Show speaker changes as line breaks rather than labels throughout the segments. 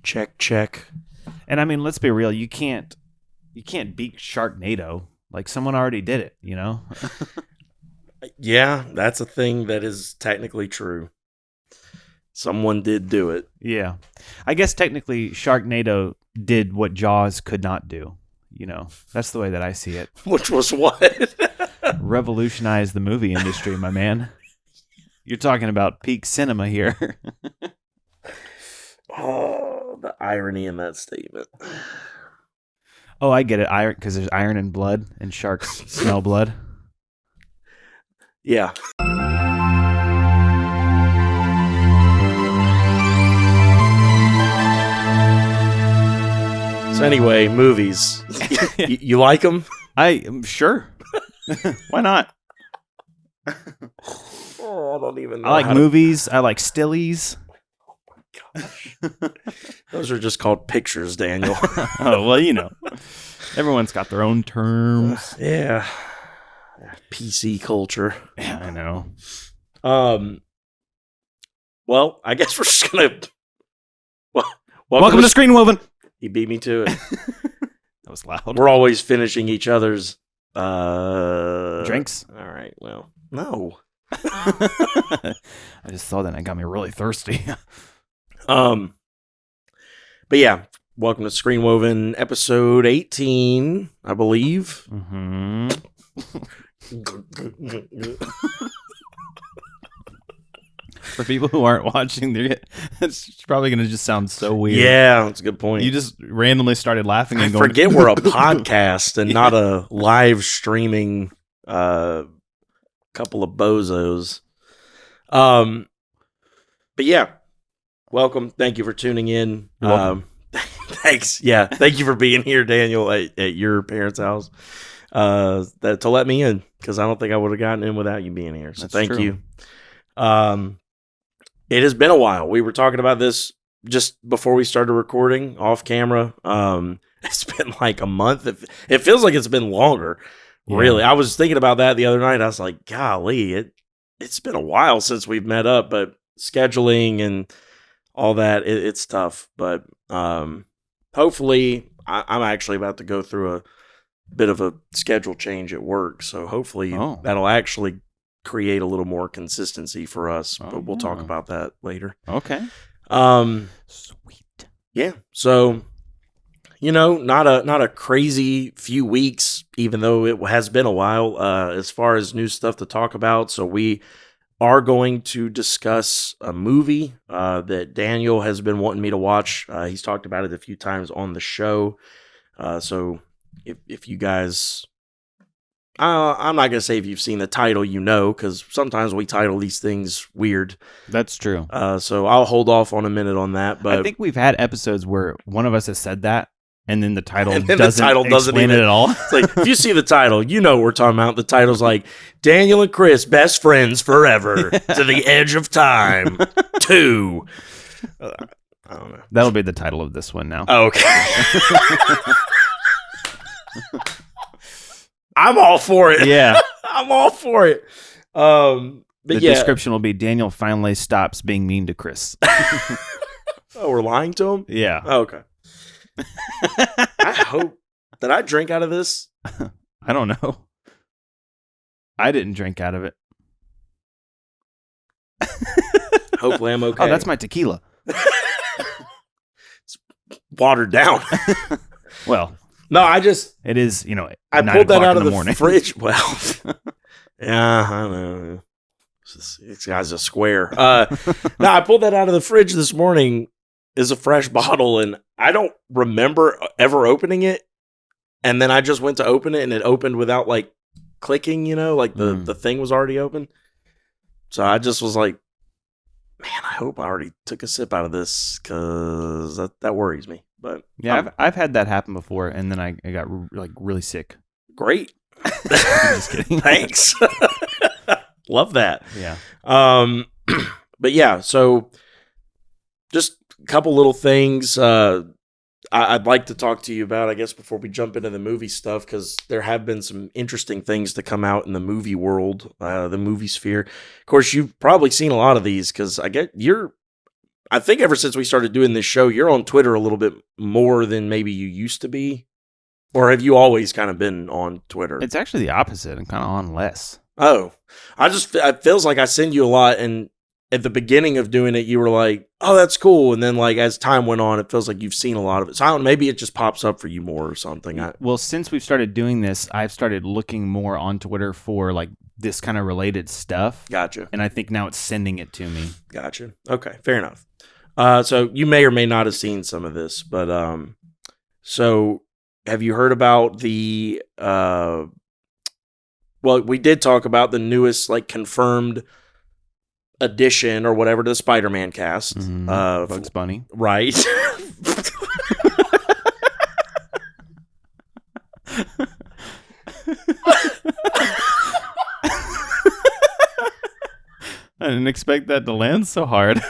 Check.
And I mean, let's be real. You can't beat Sharknado. Like, someone already did it, you know?
Yeah, that's a thing that is technically true. Someone did do it.
Yeah. I guess technically Sharknado did what Jaws could not do. You know, that's the way that I see it.
Which was what?
Revolutionize the movie industry, my man. You're talking about peak cinema here.
Oh, the irony in that statement.
Oh, I get it. Iron, because there's iron in blood, and sharks smell blood.
Yeah. So anyway, movies. You like them?
I am sure. Why not?
Oh, I don't even know.
I like movies. I like stillies.
Gosh. Those are just called pictures, Daniel.
Oh, well, you know. Everyone's got their own terms.
Yeah. PC culture.
Yeah, I know.
Well, I guess we're just going to...
Welcome to Screenwoven.
He beat me to it.
That was loud.
We're always finishing each other's...
drinks?
All right, well, no.
I just saw that and it got me really thirsty.
But yeah, welcome to Screenwoven, episode 18, I believe.
Mm-hmm. For people who aren't watching, it's probably going to just sound so weird.
Yeah, that's a good point.
You just randomly started laughing and going...
forget we're a podcast and not a live streaming couple of bozos. But yeah, welcome. Thank you for tuning in. Thanks. Yeah, thank you for being here, Daniel, at your parents' house to let me in, because I don't think I would have gotten in without you being here. So thank you. It has been a while. We were talking about this just before we started recording off camera. It's been like a month. It feels like it's been longer. Yeah. Really. I was thinking about that the other night. I was like, golly, it's been a while since we've met up, but scheduling and all that, it's tough. But hopefully, I'm actually about to go through a bit of a schedule change at work. So hopefully that'll actually create a little more consistency for us, but we'll talk about that later.
Okay.
Sweet. Yeah. So, not a crazy few weeks, even though it has been a while, as far as new stuff to talk about. So we are going to discuss a movie that Daniel has been wanting me to watch. He's talked about it a few times on the show. So if you guys... I'm not going to say if you've seen the title, because sometimes we title these things weird.
That's true.
So I'll hold off on a minute on that. But
I think we've had episodes where one of us has said that, and then the title doesn't explain it at all.
It's like, if you see the title, you know what we're talking about. The title's like, Daniel and Chris, best friends forever, to the edge of time, 2. I don't know.
That'll be the title of this one now.
Okay. I'm all for it.
Yeah.
I'm all for it. But
the description will be Daniel finally stops being mean to Chris.
Oh, we're lying to him?
Yeah.
Oh, okay. I hope. Did I drink out of this?
I don't know. I didn't drink out of it.
Hopefully I'm okay.
Oh, that's my tequila.
It's watered down.
Well...
No,
it is,
I pulled that out of the
morning.
fridge. Well, yeah, I don't know. This guy's a square. No, I pulled that out of the fridge this morning as a fresh bottle, and I don't remember ever opening it. And then I just went to open it, and it opened without, clicking, the thing was already open. So I just was like, man, I hope I already took a sip out of this, because that worries me. But
yeah, I've had that happen before, and then I got really sick.
Great.
I'm just kidding.
Thanks. Love that.
Yeah.
But yeah, so just a couple little things I'd like to talk to you about, I guess, before we jump into the movie stuff, because there have been some interesting things to come out in the movie world, the movie sphere. Of course, you've probably seen a lot of these, because I think ever since we started doing this show, you're on Twitter a little bit more than maybe you used to be. Or have you always kind of been on Twitter?
It's actually the opposite. I'm kind of on less.
Oh, it feels like I send you a lot, and at the beginning of doing it, you were like, oh, that's cool. And then like as time went on, it feels like you've seen a lot of it. So I don't know, maybe it just pops up for you more or something.
Well, since we've started doing this, I've started looking more on Twitter for like this kind of related stuff.
Gotcha.
And I think now it's sending it to me.
Gotcha. Okay, fair enough. So you may or may not have seen some of this, but so have you heard about the well, we did talk about the newest like confirmed addition or whatever to the Spider-Man cast.
Bugs Bunny.
Right.
I didn't expect that to land so hard.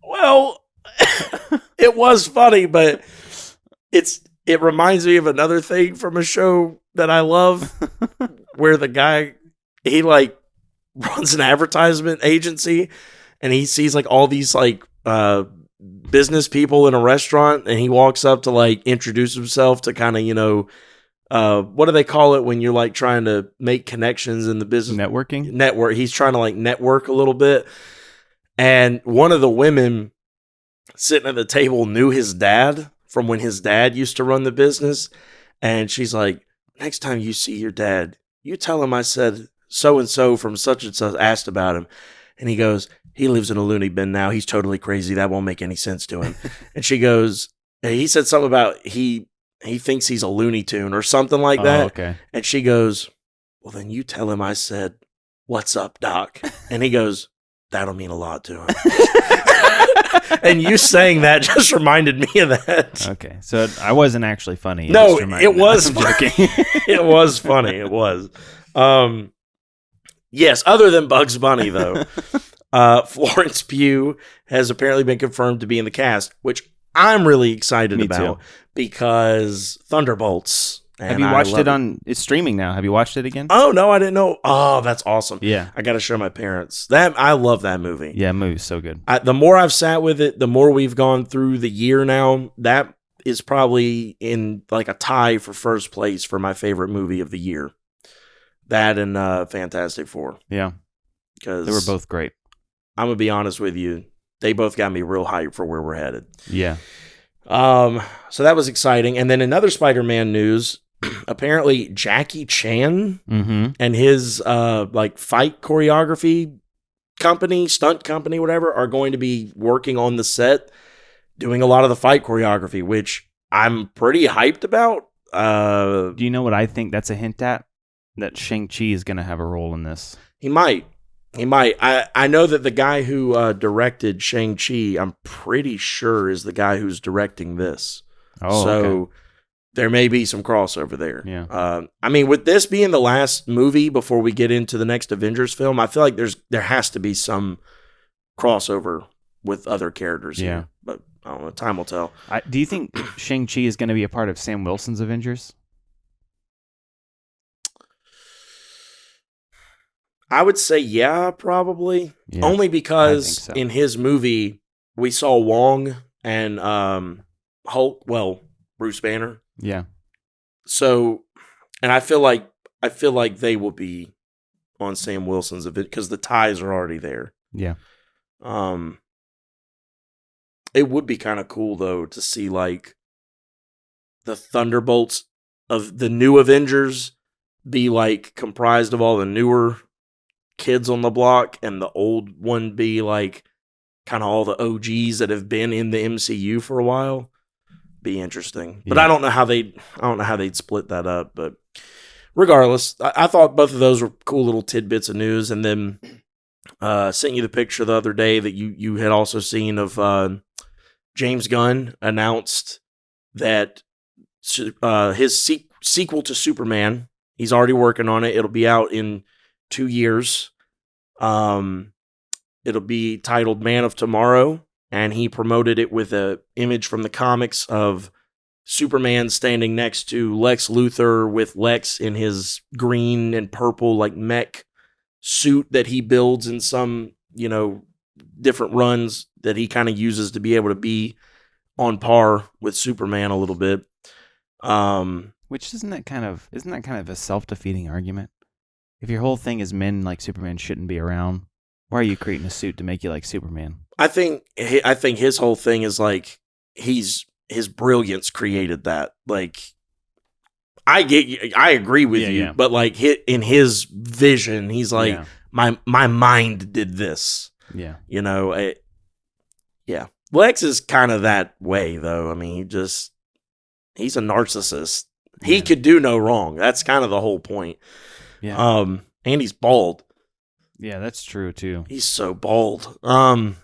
Well, it was funny, but it reminds me of another thing from a show that I love where the guy, he like runs an advertisement agency and he sees like all these like business people in a restaurant and he walks up to like introduce himself to kind of, you know, what do they call it when you're like trying to make connections in the business?
Networking?
He's trying to like network a little bit. And one of the women sitting at the table knew his dad from when his dad used to run the business. And she's like, next time you see your dad, you tell him I said so-and-so from such and such asked about him. And he goes, he lives in a loony bin now. He's totally crazy. That won't make any sense to him. And she goes, he said something about he thinks he's a Looney Tune or something like that.
Okay.
And she goes, well, then you tell him I said, what's up, Doc? And he goes, that'll mean a lot to him. And you saying that just reminded me of that.
Okay. So I wasn't actually funny.
No, it was
joking.
It was funny. It was. Yes, other than Bugs Bunny, though. Florence Pugh has apparently been confirmed to be in the cast, which I'm really excited about because Thunderbolts.
Have you watched it on? It's streaming now. Have you watched it again?
Oh no, I didn't know. Oh, that's awesome.
Yeah,
I got to show my parents that. I love that movie.
Yeah, movie's so good.
The more I've sat with it, the more we've gone through the year now. That is probably in like a tie for first place for my favorite movie of the year. That and Fantastic Four.
Yeah,
because
they were both great.
I'm gonna be honest with you; they both got me real hyped for where we're headed.
Yeah.
So that was exciting. And then in other Spider-Man news, apparently Jackie Chan and his like fight choreography company, stunt company, whatever, are going to be working on the set, doing a lot of the fight choreography, which I'm pretty hyped about.
Do you know what I think that's a hint at? That Shang-Chi is going to have a role in this.
He might. I know that the guy who directed Shang-Chi, I'm pretty sure is the guy who's directing this.
Oh,
so
okay.
There may be some crossover there.
Yeah.
I mean, with this being the last movie before we get into the next Avengers film, I feel like there has to be some crossover with other characters here. But I don't know. Time will tell.
Do you think Shang-Chi is going to be a part of Sam Wilson's Avengers?
I would say yeah, probably.
Yeah,
only because
so.
In his movie we saw Wong and Hulk. Well, Bruce Banner.
Yeah.
So, and I feel like they will be on Sam Wilson's event because the ties are already there.
Yeah.
It would be kind of cool though to see like the Thunderbolts of the new Avengers be like comprised of all the newer kids on the block and the old one be like kind of all the OGs that have been in the MCU for a while. Be interesting. But I don't know how they'd split that up, but regardless, I thought both of those were cool little tidbits of news. And then sent you the picture the other day that you had also seen of James Gunn announced that his sequel to Superman, he's already working on it. It'll be out in 2 years. It'll be titled Man of Tomorrow, and he promoted it with an image from the comics of Superman standing next to Lex Luthor with Lex in his green and purple like mech suit that he builds in some, different runs that he kind of uses to be able to be on par with Superman a little bit.
Which isn't that kind of a self-defeating argument? If your whole thing is men like Superman shouldn't be around, why are you creating a suit to make you like Superman?
I think his whole thing is like his brilliance created that. Like I agree with you, but like in his vision, he's like my mind did this.
Yeah,
you know, yeah. Lex is kind of that way though. I mean, he's a narcissist. He could do no wrong. That's kind of the whole point.
Yeah.
And he's bald.
Yeah, that's true too.
He's so bald. But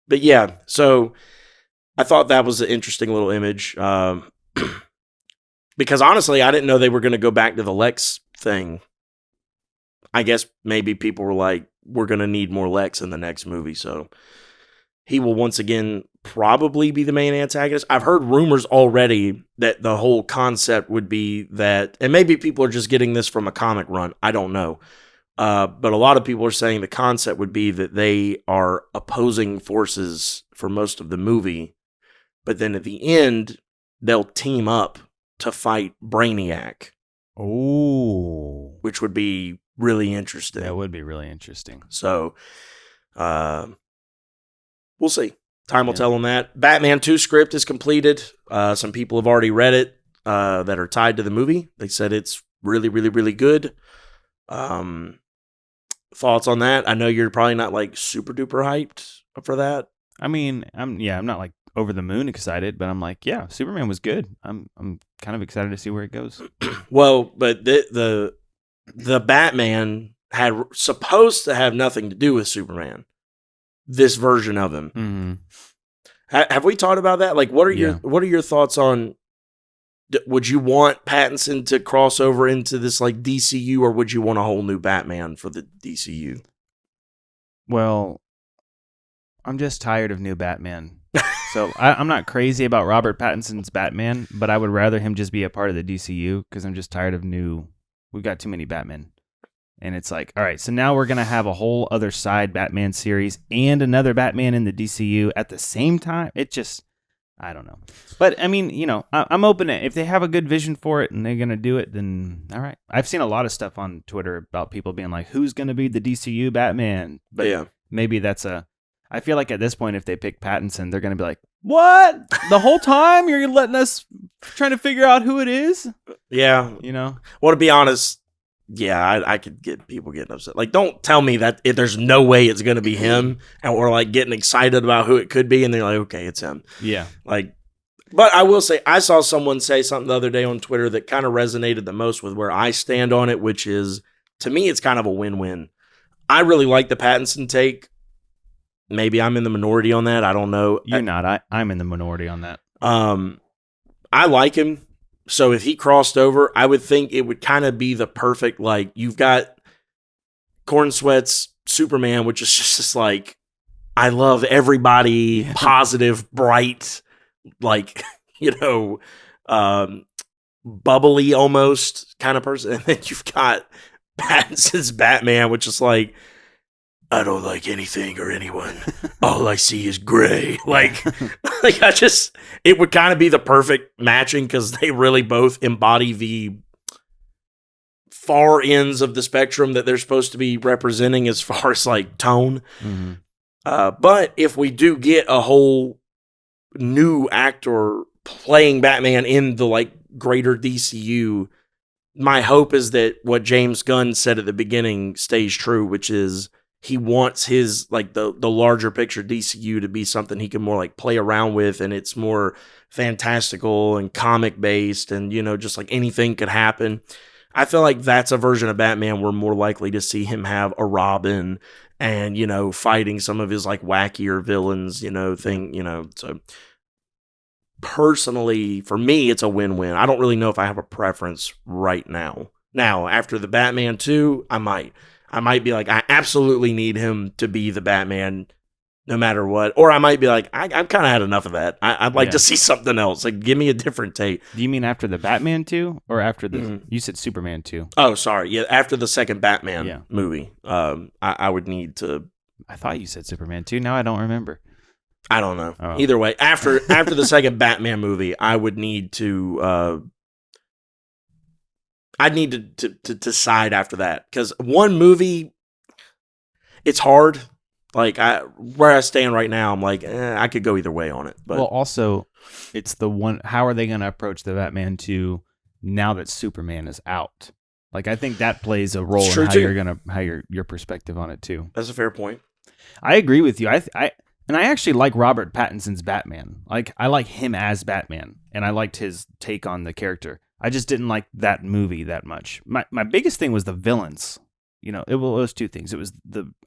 yeah, so I thought that was an interesting little image. Because honestly, I didn't know they were going to go back to the Lex thing. I guess maybe people were like, we're going to need more Lex in the next movie, so he will once again probably be the main antagonist. I've heard rumors already that the whole concept would be that, and maybe people are just getting this from a comic run, I don't know. But a lot of people are saying the concept would be that they are opposing forces for most of the movie, but then at the end, they'll team up to fight Brainiac.
Oh.
Which would be really interesting.
That would be really interesting.
So, we'll see. Time will tell on that. Batman 2 script is completed. Some people have already read it that are tied to the movie. They said it's really, really, really good. Thoughts on that? I know you're probably not like super duper hyped for that.
I mean, I'm not like over the moon excited, but I'm like, yeah, Superman was good. I'm kind of excited to see where it goes.
Well, but the Batman had supposed to have nothing to do with Superman. This version of him.
Mm-hmm.
Have we talked about that? Like, what are your thoughts on? Would you want Pattinson to cross over into this like DCU, or would you want a whole new Batman for the DCU?
Well, I'm just tired of new Batman. So I'm not crazy about Robert Pattinson's Batman, but I would rather him just be a part of the DCU because I'm just tired of new. We've got too many Batmen. And it's like, all right, so now we're going to have a whole other side Batman series and another Batman in the DCU at the same time. It just, I don't know. But, I mean, you know, I'm open to it. If they have a good vision for it and they're going to do it, then all right. I've seen a lot of stuff on Twitter about people being like, who's going to be the DCU Batman? But yeah, maybe that's I feel like at this point, if they pick Pattinson, they're going to be like, what? The whole time you're letting us trying to figure out who it is?
Yeah.
You know?
Well, to be honest, yeah, I could get people getting upset. Like, don't tell me that there's no way it's going to be him, and we're like getting excited about who it could be, and they're like, okay, it's him.
Yeah.
Like, but I will say, I saw someone say something the other day on Twitter that kind of resonated the most with where I stand on it, which is, to me, it's kind of a win-win. I really like the Pattinson take. Maybe I'm in the minority on that. I don't know.
You're not. I'm in the minority on that.
I like him. So if he crossed over, I would think it would kind of be the perfect, like, you've got Corn Sweat's Superman, which is just like, I love everybody, positive, bright, like, you know, bubbly almost kind of person. And then you've got Pattinson's Batman, which is like, I don't like anything or anyone. All I see is gray. Like it would kind of be the perfect matching because they really both embody the far ends of the spectrum that they're supposed to be representing as far as like tone.
Mm-hmm.
But if we do get a whole new actor playing Batman in the like greater DCU, my hope is that what James Gunn said at the beginning stays true, which is he wants his, like, the larger picture DCU to be something he can more, like, play around with, and it's more fantastical and comic-based, and, you know, just, like, anything could happen. I feel like that's a version of Batman we're more likely to see him have a Robin and, you know, fighting some of his, like, wackier villains, you know, so personally, for me, it's a win-win. I don't really know if I have a preference right now. Now, after the Batman 2, I might be like, I absolutely need him to be the Batman no matter what. Or I might be like, I've kind of had enough of that. I'd like
Yeah.
to see something else. Like, give me a different take.
Do you mean after the Batman 2 or after the? You said Superman 2.
Oh, sorry. Yeah, after the second Batman
Yeah.
movie, I would need to.
I thought you said Superman 2. Now I don't remember.
I don't know.
Oh.
Either way, after the second Batman movie, I would need to. I'd need to decide after that, because one movie, it's hard. Like, where I stand right now, I'm like, I could go either way on it. But
Well, also, it's the one. How are they going to approach the Batman 2 now that Superman is out? Like, I think that plays a role in how you're gonna your perspective on it too.
That's a fair point.
I agree with you. I actually like Robert Pattinson's Batman. Like, I like him as Batman, and I liked his take on the character. I just didn't like that movie that much. My biggest thing was the villains. You know, it was two things. It was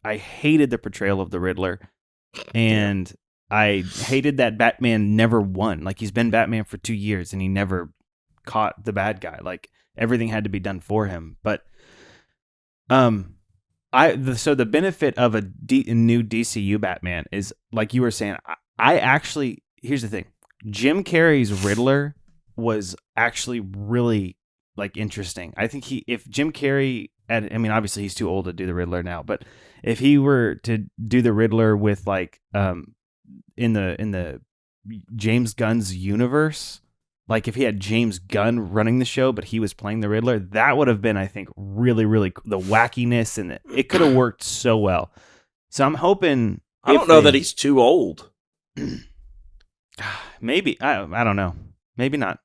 I hated the portrayal of the Riddler, and I hated that Batman never won. Like, he's been Batman for 2 years, and he never caught the bad guy. Like, everything had to be done for him. But so the benefit of a new DCU Batman is, like you were saying, I actually, here's the thing. Jim Carrey's Riddler was actually really, like, interesting. I think if Jim Carrey, I mean, obviously he's too old to do the Riddler now, but if he were to do the Riddler with, like, in the James Gunn's universe, like if he had James Gunn running the show, but he was playing the Riddler, that would have been, I think, really, really the wackiness, and it could have worked so well. So I'm hoping.
I don't know that he's too old.
Maybe I don't know. Maybe not.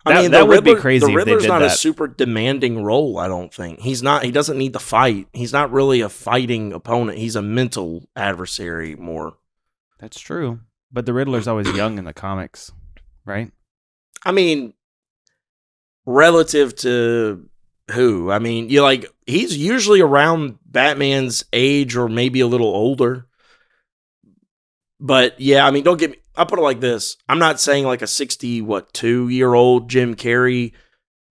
I mean,
that would be crazy.
The Riddler's
if they did
not
that.
a super demanding role. I don't think he's not. He doesn't need to fight. He's not really a fighting opponent. He's a mental adversary more.
That's true, but the Riddler's always young in the comics, right?
I mean, relative to who? I mean, he's usually around Batman's age or maybe a little older. But yeah, I mean, don't get me. I'll put it like this. I'm not saying like a 2-year-old Jim Carrey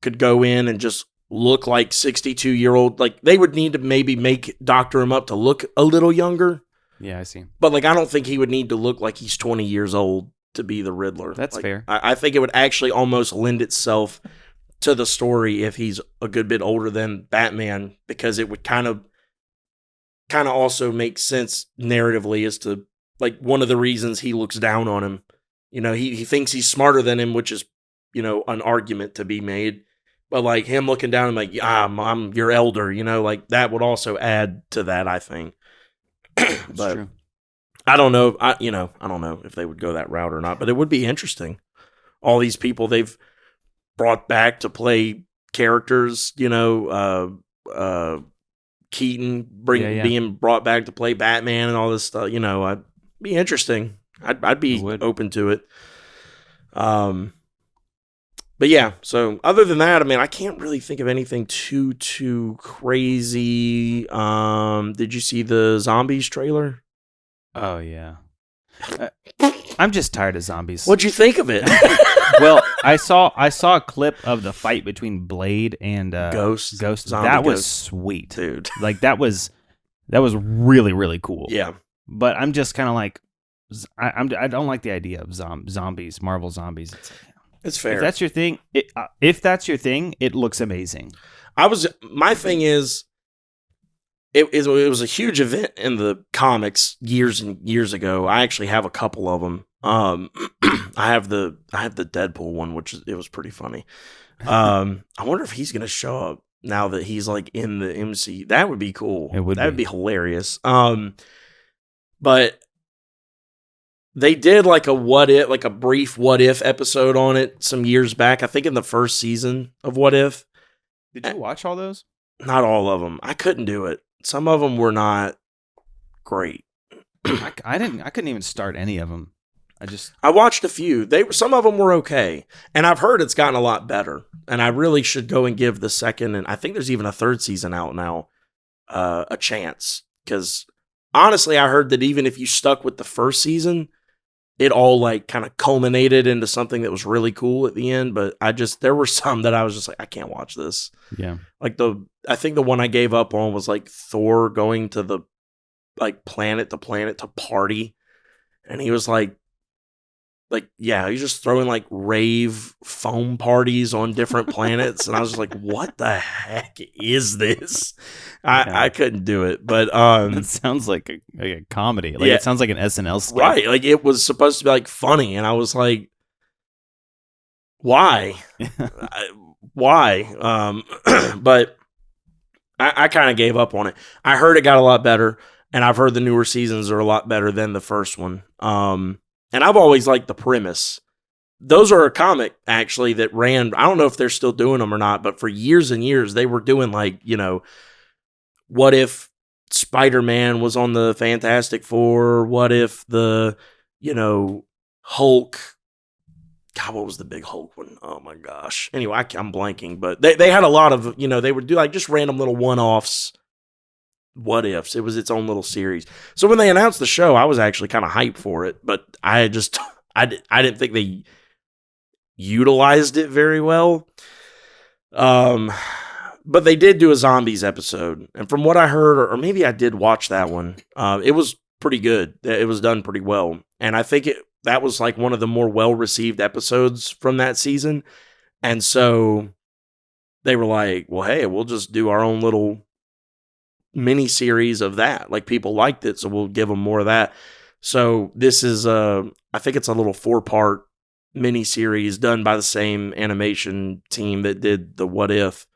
could go in and just look like 62-year-old. Like, they would need to maybe doctor him up to look a little younger.
Yeah, I see.
But like, I don't think he would need to look like he's 20 years old to be the Riddler.
That's fair.
I think it would actually almost lend itself to the story if he's a good bit older than Batman, because it would kind of also make sense narratively as to, like, one of the reasons he looks down on him. You know, he thinks he's smarter than him, which is, you know, an argument to be made. But like, him looking down and like, I'm your elder, you know, like, that would also add to that, I think. But
true.
I don't know. I don't know if they would go that route or not, but it would be interesting. All these people they've brought back to play characters, you know, Keaton being brought back to play Batman and all this stuff, you know, I'd be interesting. I'd be open to it. But yeah, so other than that, I mean, I can't really think of anything too crazy. Did you see the Zombies trailer?
Oh yeah. I'm just tired of zombies.
What'd you think of it?
Well, I saw a clip of the fight between Blade and Ghost. That was sweet,
dude.
Like, that was really, really cool.
Yeah.
But I'm just kind of like, I don't like the idea of zombies, Marvel zombies.
It's fair.
If that's your thing, it looks amazing.
My thing is, it was a huge event in the comics years and years ago. I actually have a couple of them. I have the Deadpool one, it was pretty funny. I wonder if he's gonna show up now that he's like in the MC. That would be cool. That would be hilarious. But they did like a brief what if episode on it some years back. I think in the first season of What If.
Did you watch all those?
Not all of them. I couldn't do it. Some of them were not great.
I couldn't even start any of them.
I watched a few. Some of them were okay, and I've heard it's gotten a lot better. And I really should go and give the second, and I think there's even a third season out now, a chance. Because honestly, I heard that even if you stuck with the first season, it all like kind of culminated into something that was really cool at the end. But there were some that I was just like, I can't watch this.
Yeah.
Like I think the one I gave up on was like Thor going to the like planet to planet to party, and he was like yeah, he's just throwing like rave foam parties on different planets, and I was just like, what the heck is this? I couldn't do it, but
That sounds like a comedy. Like
yeah,
it sounds like an SNL skit.
right? Like it was supposed to be like funny, and I was like, why? Why? But I kind of gave up on it. I heard it got a lot better, and I've heard the newer seasons are a lot better than the first one. And I've always liked the premise. Those are a comic, actually, that ran, I don't know if they're still doing them or not, but for years and years, they were doing like, what if Spider-Man was on the Fantastic Four? What if the, Hulk, God, what was the big Hulk one? Oh my gosh. Anyway, I'm blanking, but they had a lot of, they would do like just random little one-offs. What ifs. It was its own little series. So when they announced the show, I was actually kind of hyped for it, but I didn't think they utilized it very well. But they did do a zombies episode, and from what I heard, or maybe I did watch that one, it was pretty good. It was done pretty well, and I think that was like one of the more well-received episodes from that season. And so they were like, well, hey, we'll just do our own little mini series of that. Like people liked it, so we'll give them more of that. So this is I think it's a little 4-part mini series done by the same animation team that did the What If,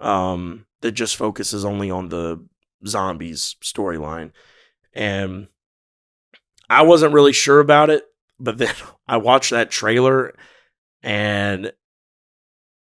that just focuses only on the zombies storyline. And I wasn't really sure about it, but then I watched that trailer, and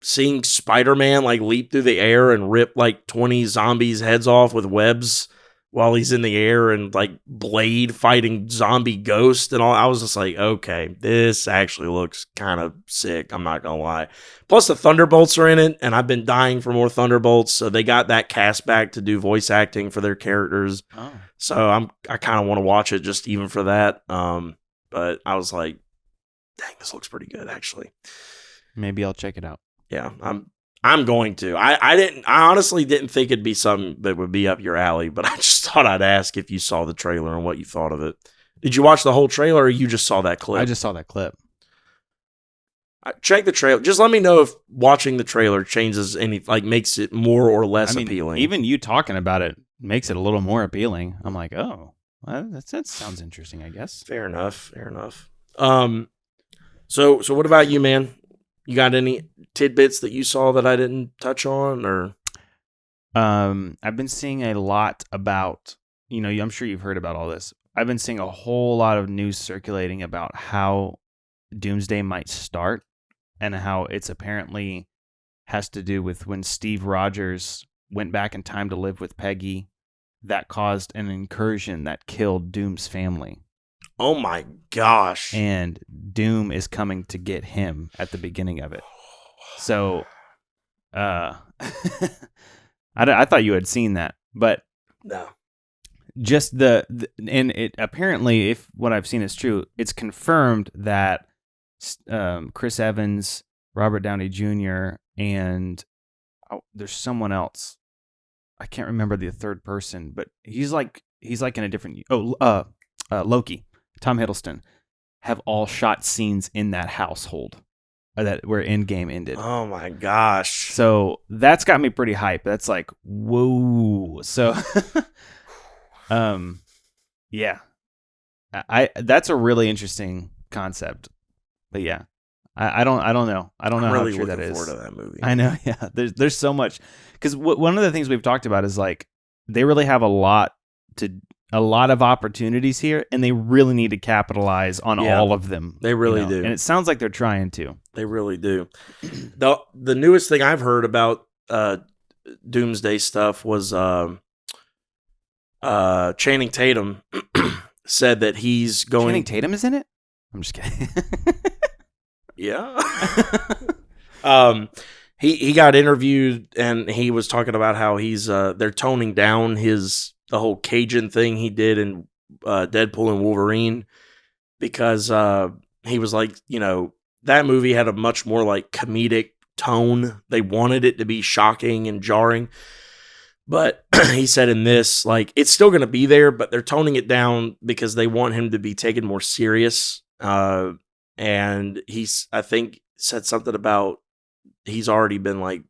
seeing Spider-Man like leap through the air and rip like 20 zombies' heads off with webs while he's in the air, and like Blade fighting zombie ghost and all, I was just like, okay, this actually looks kind of sick. I'm not gonna lie. Plus the Thunderbolts are in it, and I've been dying for more Thunderbolts. So they got that cast back to do voice acting for their characters. Oh. So I kind of want to watch it just even for that. But I was like, dang, this looks pretty good actually.
Maybe I'll check it out.
Yeah, I'm going to. I honestly didn't think it'd be something that would be up your alley, but I just thought I'd ask if you saw the trailer and what you thought of it. Did you watch the whole trailer, or you just saw that clip?
I just saw that clip.
Check the trailer. Just let me know if watching the trailer changes makes it more or less appealing.
Even you talking about it makes it a little more appealing. I'm like, oh, well, that sounds interesting, I guess.
Fair enough. So what about you, man? You got any tidbits that you saw that I didn't touch on, or?
I've been seeing a lot about, I'm sure you've heard about all this. I've been seeing a whole lot of news circulating about how Doomsday might start, and how it's apparently has to do with when Steve Rogers went back in time to live with Peggy, that caused an incursion that killed Doom's family.
Oh my gosh.
And Doom is coming to get him at the beginning of it. So, I thought you had seen that, but
no.
Just and it apparently, if what I've seen is true, it's confirmed that Chris Evans, Robert Downey Jr., and there's someone else. I can't remember the third person, but he's like in a different. Loki. Tom Hiddleston have all shot scenes in that household that where Endgame ended.
Oh my gosh.
So that's got me pretty hyped. That's like, whoa. So, yeah, that's a really interesting concept, but yeah, I don't know. I don't know
really
how true that is.
I'm really looking forward to that movie.
I know. Yeah. There's so much, because one of the things we've talked about is like, they really have a lot of opportunities here, and they really need to capitalize on all of them.
They really do.
And it sounds like they're trying to.
They really do. The newest thing I've heard about Doomsday stuff was Channing Tatum said that he's going...
Channing Tatum is in it? I'm just kidding.
Yeah. He got interviewed, and he was talking about how he's they're toning down the whole Cajun thing he did in Deadpool and Wolverine, because he was like, that movie had a much more like comedic tone. They wanted it to be shocking and jarring, But he said in this, like, it's still going to be there, but they're toning it down because they want him to be taken more serious. And I think, said something about he's already been like,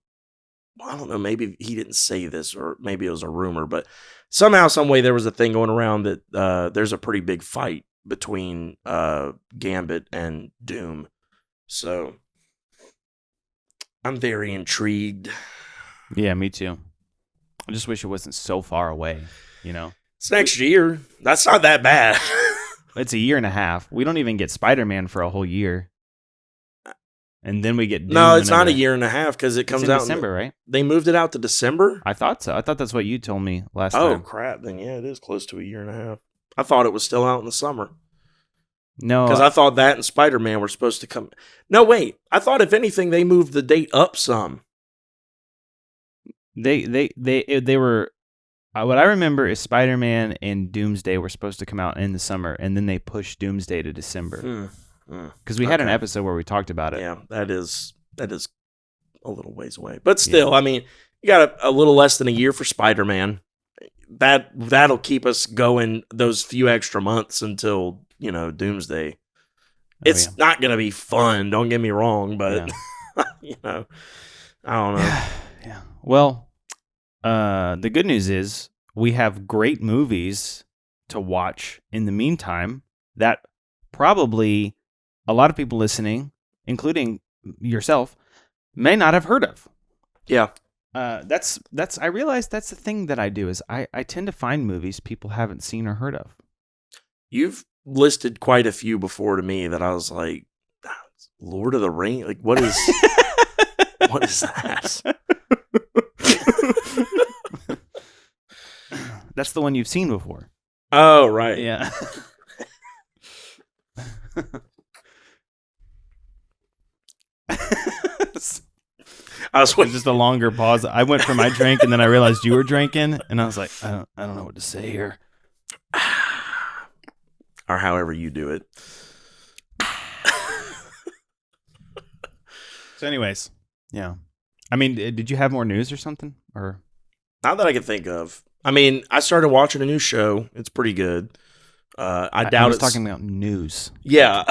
I don't know, maybe he didn't say this or maybe it was a rumor, but somehow, some way there was a thing going around that there's a pretty big fight between Gambit and Doom. So I'm very intrigued.
Yeah, me too. I just wish it wasn't so far away, you know?
It's next year. That's not that bad.
It's a year and a half. We don't even get Spider-Man for a whole year. And then we get Doom.
No, it's not a year and a half because it comes out
in December, right?
They moved it out to December?
I thought so. I thought that's what you told me last time.
Oh, crap. Then, yeah, it is close to a year and a half. I thought it was still out in the summer.
No.
Because I thought that and Spider-Man were supposed to come. No, wait. I thought, if anything, they moved the date up some.
They were... what I remember is Spider-Man and Doomsday were supposed to come out in the summer, and then they pushed Doomsday to December. Because we had an episode where we talked about it.
Yeah, that is a little ways away. But still, I mean, you got a little less than a year for Spider-Man. That'll keep us going those few extra months until, Doomsday. It's not going to be fun, don't get me wrong, but, I don't know.
Yeah. Well, the good news is we have great movies to watch in the meantime that probably a lot of people listening, including yourself, may not have heard of.
Yeah.
I realize that's the thing that I do is I tend to find movies people haven't seen or heard of.
You've listed quite a few before to me that I was like, Lord of the Rings? Like, what is that?
That's the one you've seen before.
Oh, right.
Yeah.
I was
just a longer pause. I went for my drink and then I realized you were drinking and I was like, I don't know what to say here.
Or however you do it.
So anyways, yeah. I mean, did you have more news or something? Or
not that I can think of. I mean, I started watching a new show. It's pretty good. I doubt
I was talking about news.
Yeah.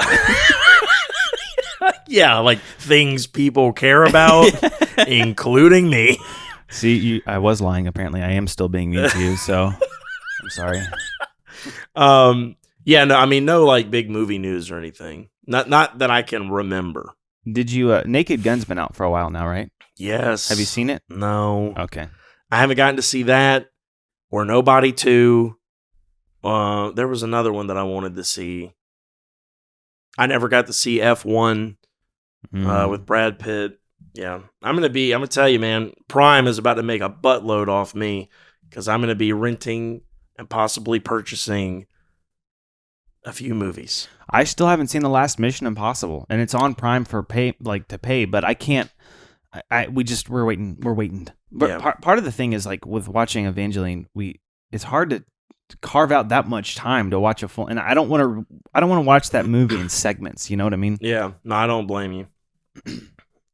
Yeah, like things people care about, including me.
See, I was lying. Apparently, I am still being mean to you, so I'm sorry.
Yeah, no, I mean, no, like big movie news or anything. Not that I can remember.
Did you? Naked Gun's been out for a while now, right?
Yes.
Have you seen it?
No.
Okay.
I haven't gotten to see that or Nobody 2. There was another one that I wanted to see. I never got to see F1 with Brad Pitt. Yeah. I'm going to tell you, man, Prime is about to make a buttload off me because I'm going to be renting and possibly purchasing a few movies.
I still haven't seen the last Mission Impossible, and it's on Prime for pay, but I can't. We're waiting. But
Yeah.
part of the thing is like with watching Evangeline, it's hard to carve out that much time to watch a full. And I don't want to watch that movie in segments. You know what I mean?
Yeah. No, I don't blame you.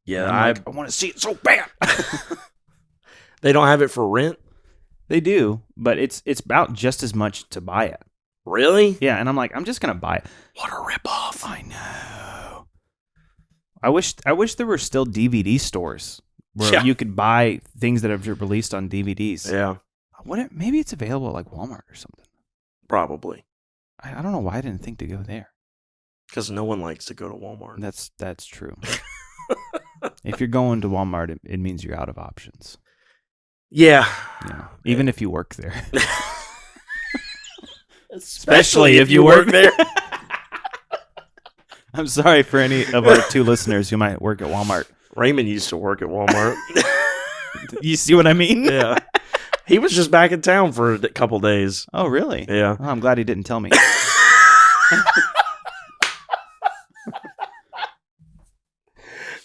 Yeah,
I want to see it so bad.
They don't have it for rent?
They do, but it's about just as much to buy it.
Really?
Yeah, and I'm like, I'm just gonna buy it.
What a ripoff!
I know. I wish there were still DVD stores where you could buy things that have released on DVDs.
Yeah.
Maybe it's available at like Walmart or something.
Probably.
I don't know why I didn't think to go there.
Because no one likes to go to Walmart.
That's true. If you're going to Walmart, it means you're out of options.
Yeah.
Even if you work there.
Especially if you work there.
I'm sorry for any of our 2 listeners who might work at Walmart.
Raymond used to work at Walmart.
You see what I mean?
Yeah. He was just back in town for a couple days.
Oh, really?
Yeah.
Oh, I'm glad he didn't tell me.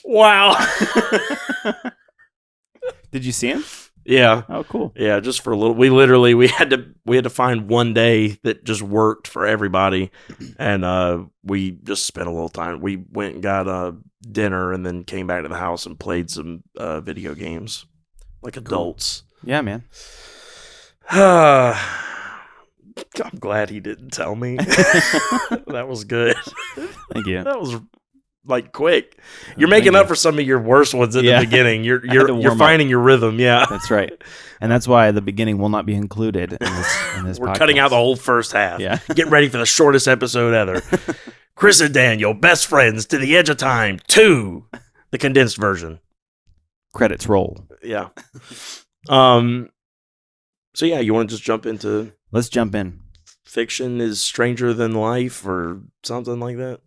Wow.
Did you see him?
Yeah.
Oh, cool.
Yeah, just for a little. We had to find one day that just worked for everybody, and we just spent a little time. We went and got dinner, and then came back to the house and played some video games, like adults.
Yeah, man.
I'm glad he didn't tell me. That was good.
Thank you.
That was like quick. You're making up for some of your worst ones at the beginning. You're finding your rhythm. Yeah,
that's right. And that's why the beginning will not be included in this
We're
podcast.
cutting out the whole first half.
Yeah.
Get ready for the shortest episode ever. Chris and Daniel, best friends to the edge of time 2, the condensed version.
Credits roll.
Yeah. So yeah, you want to just jump into?
Let's jump in.
Fiction is stranger than life, or something like that.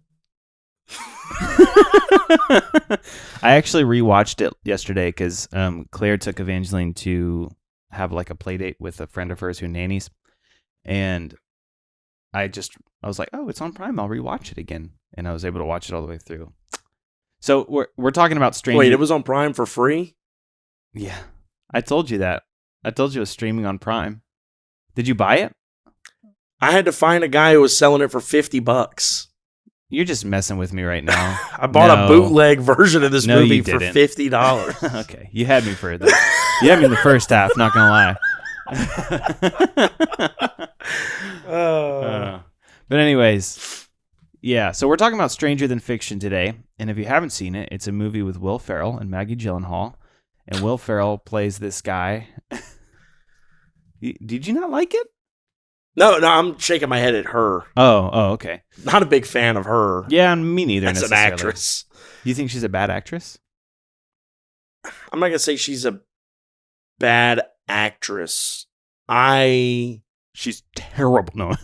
I actually rewatched it yesterday because Claire took Evangeline to have like a play date with a friend of hers who nannies, and I was like, oh, it's on Prime, I'll rewatch it again, and I was able to watch it all the way through. So we're talking about streaming.
Wait, it was on Prime for free?
Yeah, I told you that. I told you it was streaming on Prime. Did you buy it?
I had to find a guy who was selling it for $50.
You're just messing with me right now.
I bought a bootleg version of this movie for $50.
Okay, you had me for that. You had me in the first half, not gonna lie. But anyways, yeah, so we're talking about Stranger Than Fiction today, and if you haven't seen it, it's a movie with Will Ferrell and Maggie Gyllenhaal, and Will Ferrell plays this guy. Did you not like it?
No, I'm shaking my head at her.
Oh, okay.
Not a big fan of her.
Yeah, me neither.
As an actress.
You think she's a bad actress?
I'm not gonna say she's a bad actress.
She's terrible. No.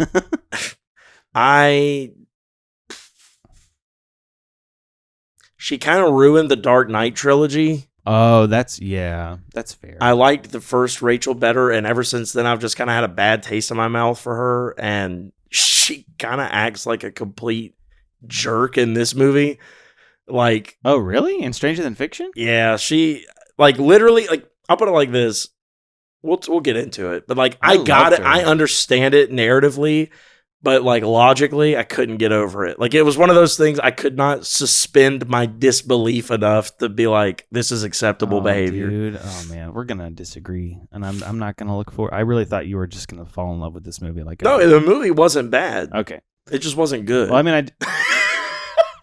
She kind of ruined the Dark Knight trilogy.
Oh, that's fair.
I liked the first Rachel better, and ever since then, I've just kind of had a bad taste in my mouth for her, and she kind of acts like a complete jerk in this movie. Like,
oh, really? In Stranger Than Fiction?
Yeah, she, like, literally, like, I'll put it like this. We'll get into it, but, like, I got it. I understand it narratively, but, like, logically, I couldn't get over it. Like, it was one of those things I could not suspend my disbelief enough to be like, this is acceptable behavior.
Dude, oh man, we're gonna disagree, and I'm not gonna look for. I really thought you were just gonna fall in love with this movie. Like,
no, the movie wasn't bad.
Okay,
it just wasn't good.
Well, I mean,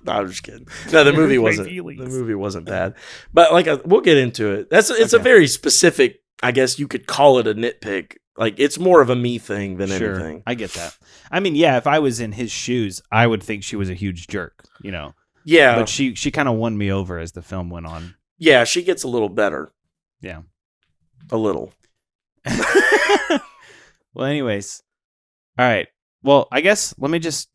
no, I'm just kidding. No, the movie wasn't. The movie wasn't bad, but like, we'll get into it. It's a very specific. I guess you could call it a nitpick. Like, it's more of a me thing than anything.
I get that. I mean, yeah, if I was in his shoes, I would think she was a huge jerk, you know?
Yeah.
But she kind of won me over as the film went on.
Yeah, she gets a little better.
Yeah.
A little.
Well, anyways. All right. Well, I guess let me just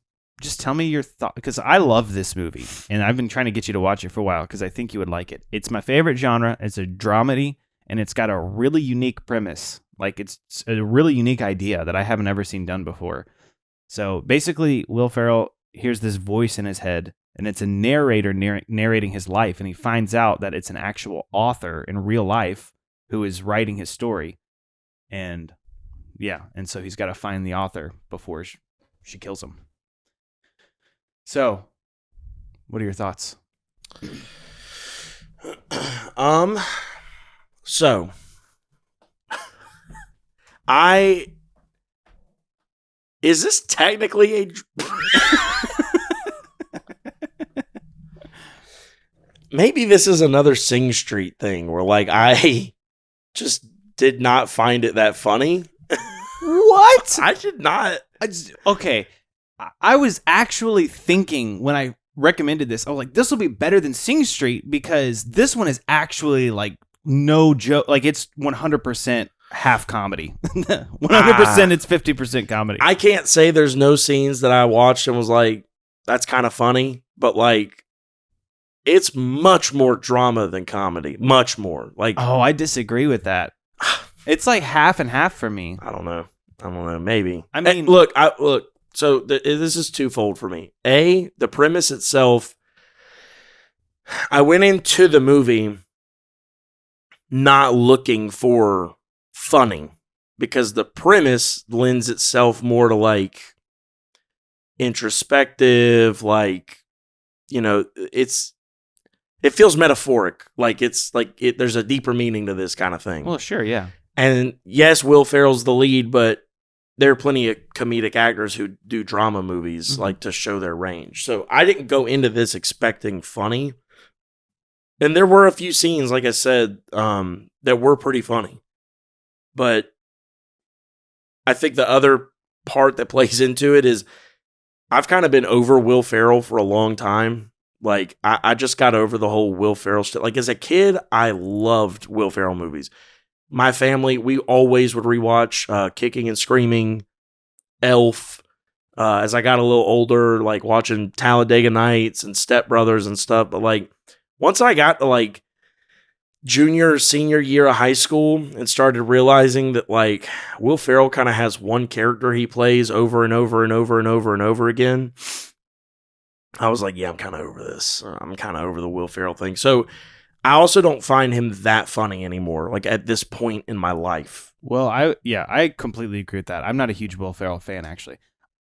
tell me your thought, because I love this movie, and I've been trying to get you to watch it for a while because I think you would like it. It's my favorite genre. It's a dramedy, and it's got a really unique premise. Like, it's a really unique idea that I haven't ever seen done before. So basically, Will Ferrell hears this voice in his head, and it's a narrator narrating his life, and he finds out that it's an actual author in real life who is writing his story. And yeah, and so he's got to find the author before she kills him. So, what are your thoughts?
So is this technically a maybe this is another Sing Street thing where, like, I just did not find it that funny.
What?
I did not.
Okay. I was actually thinking when I recommended this, I was like, this will be better than Sing Street because this one is actually, like, no joke. Like, it's 100% half comedy. 100% it's 50% comedy.
I can't say there's no scenes that I watched and was like, that's kind of funny, but, like, it's much more drama than comedy. Much more. Like,
oh, I disagree with that. It's like half and half for me.
I don't know. Maybe.
I mean,
look. So this is twofold for me. A, the premise itself. I went into the movie not looking for funny because the premise lends itself more to, like, introspective, like, you know, it feels metaphoric. Like, it's like there's a deeper meaning to this kind of thing.
Well, sure, yeah.
And yes, Will Ferrell's the lead, but there are plenty of comedic actors who do drama movies like to show their range. So I didn't go into this expecting funny. And there were a few scenes, like I said, that were pretty funny. But I think the other part that plays into it is I've kind of been over Will Ferrell for a long time. Like, I just got over the whole Will Ferrell shit. Like, as a kid, I loved Will Ferrell movies. My family, we always would rewatch Kicking and Screaming, Elf. As I got a little older, like watching Talladega Nights and Step Brothers and stuff. But like, once I got to like junior or senior year of high school and started realizing that like Will Ferrell kind of has one character he plays over and over and over and over and over again, I was like, yeah, I'm kind of over this. I'm kind of over the Will Ferrell thing. So I also don't find him that funny anymore, like at this point in my life.
Well, I completely agree with that. I'm not a huge Will Ferrell fan, actually.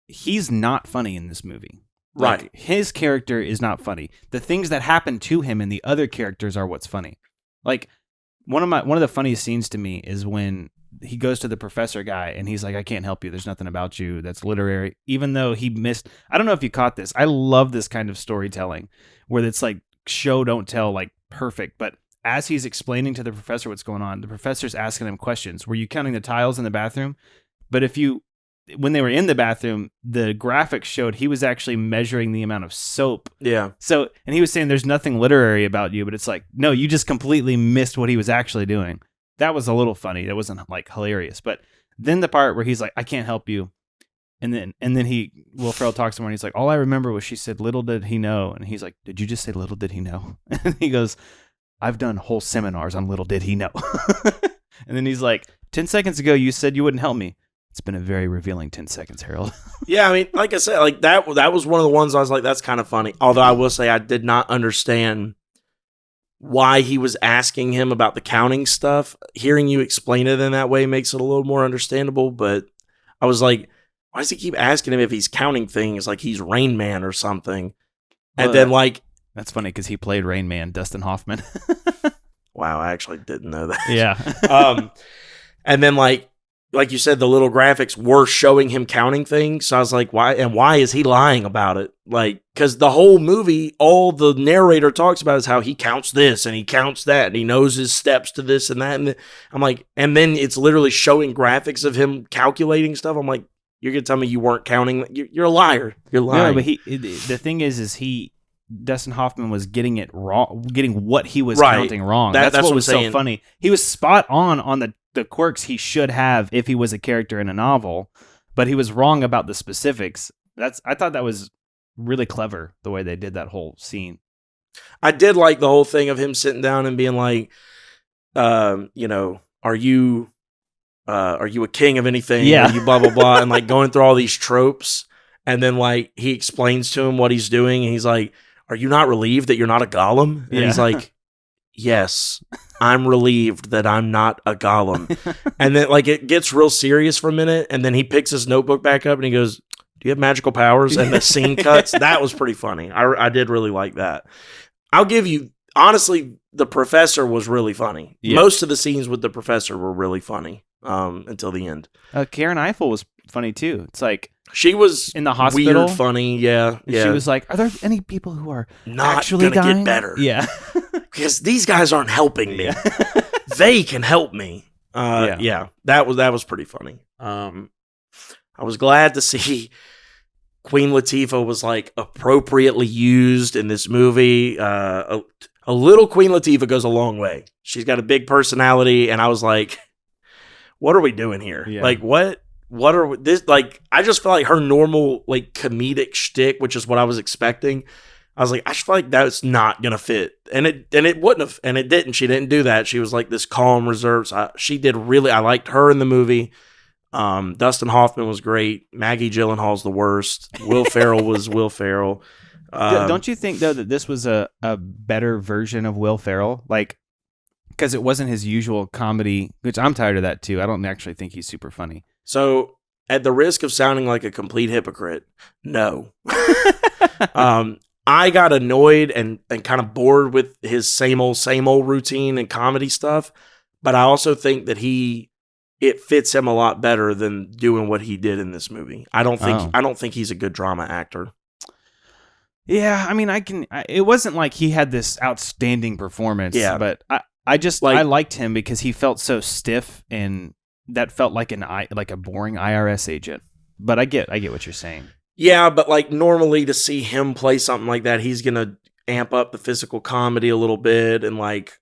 He's not funny in this movie. Like,
Right.
his character is not funny. The things that happen to him and the other characters are what's funny. Like, one of the funniest scenes to me is when he goes to the professor guy and he's like, I can't help you. There's nothing about you that's literary. Even though he missed, I don't know if you caught this. I love this kind of storytelling where it's like show, don't tell, like perfect. But as he's explaining to the professor what's going on, the professor's asking him questions. Were you counting the tiles in the bathroom? But when they were in the bathroom, the graphics showed he was actually measuring the amount of soap.
Yeah.
So, and he was saying there's nothing literary about you, but it's like, no, you just completely missed what he was actually doing. That was a little funny. That wasn't like hilarious. But then the part where he's like, I can't help you. And then Will Ferrell talks to him and he's like, all I remember was she said, little did he know. And he's like, did you just say little did he know? And he goes, I've done whole seminars on little did he know. And then he's like, 10 seconds ago, you said you wouldn't help me. It's been a very revealing 10 seconds, Harold.
Yeah, I mean, like I said, like that was one of the ones I was like, that's kind of funny. Although I will say I did not understand why he was asking him about the counting stuff. Hearing you explain it in that way makes it a little more understandable. But I was like, why does he keep asking him if he's counting things like he's Rain Man or something? And then like...
That's funny because he played Rain Man, Dustin Hoffman.
Wow, I actually didn't know that.
Yeah.
And then like you said, the little graphics were showing him counting things. So I was like, why is he lying about it? Like, because the whole movie, all the narrator talks about is how he counts this and he counts that and he knows his steps to this and that. And I'm like, and then it's literally showing graphics of him calculating stuff. I'm like, you're going to tell me you weren't counting? You're a liar. You're lying.
No, but the thing is Dustin Hoffman was getting it wrong, getting what he was counting wrong. That's what was so funny. He was spot on the quirks he should have if he was a character in a novel, but he was wrong about the specifics. I thought that was really clever the way they did that whole scene.
I did like the whole thing of him sitting down and being like, are you a king of anything?
Yeah.
Are you blah blah blah, and like going through all these tropes, and then like he explains to him what he's doing, and he's like, are you not relieved that you're not a golem? And he's like, yes, I'm relieved that I'm not a golem. And then like it gets real serious for a minute, and then he picks his notebook back up and he goes, do you have magical powers? And the scene cuts. That was pretty funny. I did really like that. I'll give you, honestly, the professor was really funny. Yeah. Most of the scenes with the professor were really funny until the end.
Karen Eiffel was funny too. It's like
she was
in the hospital,
weird, funny. Yeah.
She was like, are there any people who are
not
actually
gonna
dying?
get better?
Yeah.
Because these guys aren't helping me. They can help me. Yeah, that was pretty funny. I was glad to see Queen Latifah was like appropriately used in this movie. A little Queen Latifah goes a long way. She's got a big personality, and I was like, what are we doing here? Yeah. Like, what are this? Like, I just felt like her normal like comedic shtick, which is what I was expecting. I was like, I just feel like that's not gonna fit, and it wouldn't have, and it didn't. She didn't do that. She was like this calm, reserved. She did really. I liked her in the movie. Dustin Hoffman was great. Maggie Gyllenhaal's the worst. Will Ferrell was Will Ferrell.
Don't you think though that this was a better version of Will Ferrell? Like, because it wasn't his usual comedy, which I'm tired of that too. I don't actually think he's super funny.
So, at the risk of sounding like a complete hypocrite, no. I got annoyed and kind of bored with his same old routine and comedy stuff. But I also think that he it fits him a lot better than doing what he did in this movie. I don't think he's a good drama actor.
Yeah, I mean, it wasn't like he had this outstanding performance.
Yeah.
But I liked him because he felt so stiff, and that felt like a boring IRS agent. But I get what you're saying.
Yeah, but like normally to see him play something like that, he's gonna amp up the physical comedy a little bit and like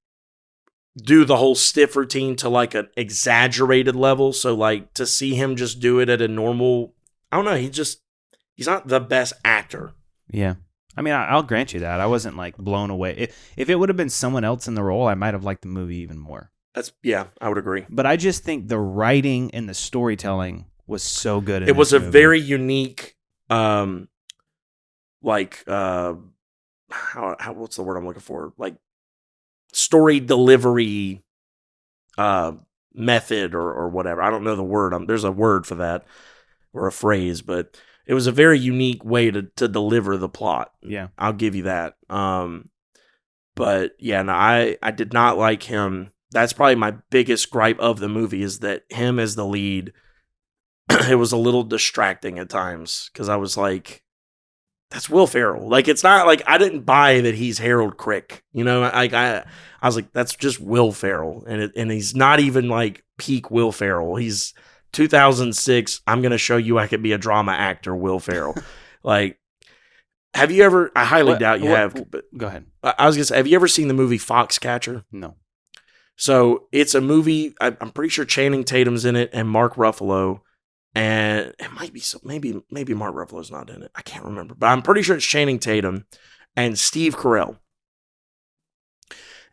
do the whole stiff routine to like an exaggerated level. So like to see him just do it at a normal, I don't know, he's not the best actor.
Yeah. I mean, I'll grant you that. I wasn't like blown away. If it would have been someone else in the role, I might have liked the movie even more.
I would agree.
But I just think the writing and the storytelling was so good.
It was a very unique, what's the word I'm looking for? Like story delivery method or whatever. I don't know the word. There's a word for that or a phrase, but it was a very unique way to deliver the plot.
Yeah.
I'll give you that. But yeah, no, I did not like him. That's probably my biggest gripe of the movie is that him as the lead, it was a little distracting at times because I was like, that's Will Ferrell. Like, it's not like I didn't buy that he's Harold Crick. You know, I was like, that's just Will Ferrell. And he's not even like peak Will Ferrell. He's 2006. I'm going to show you I could be a drama actor, Will Ferrell. Like, have you ever, I highly doubt you have. But
go ahead.
I was going to say, have you ever seen the movie Foxcatcher?
No.
So it's a movie, I'm pretty sure Channing Tatum's in it and Mark Ruffalo. And it might be maybe Mark Ruffalo's not in it. I can't remember, but I'm pretty sure it's Channing Tatum and Steve Carell.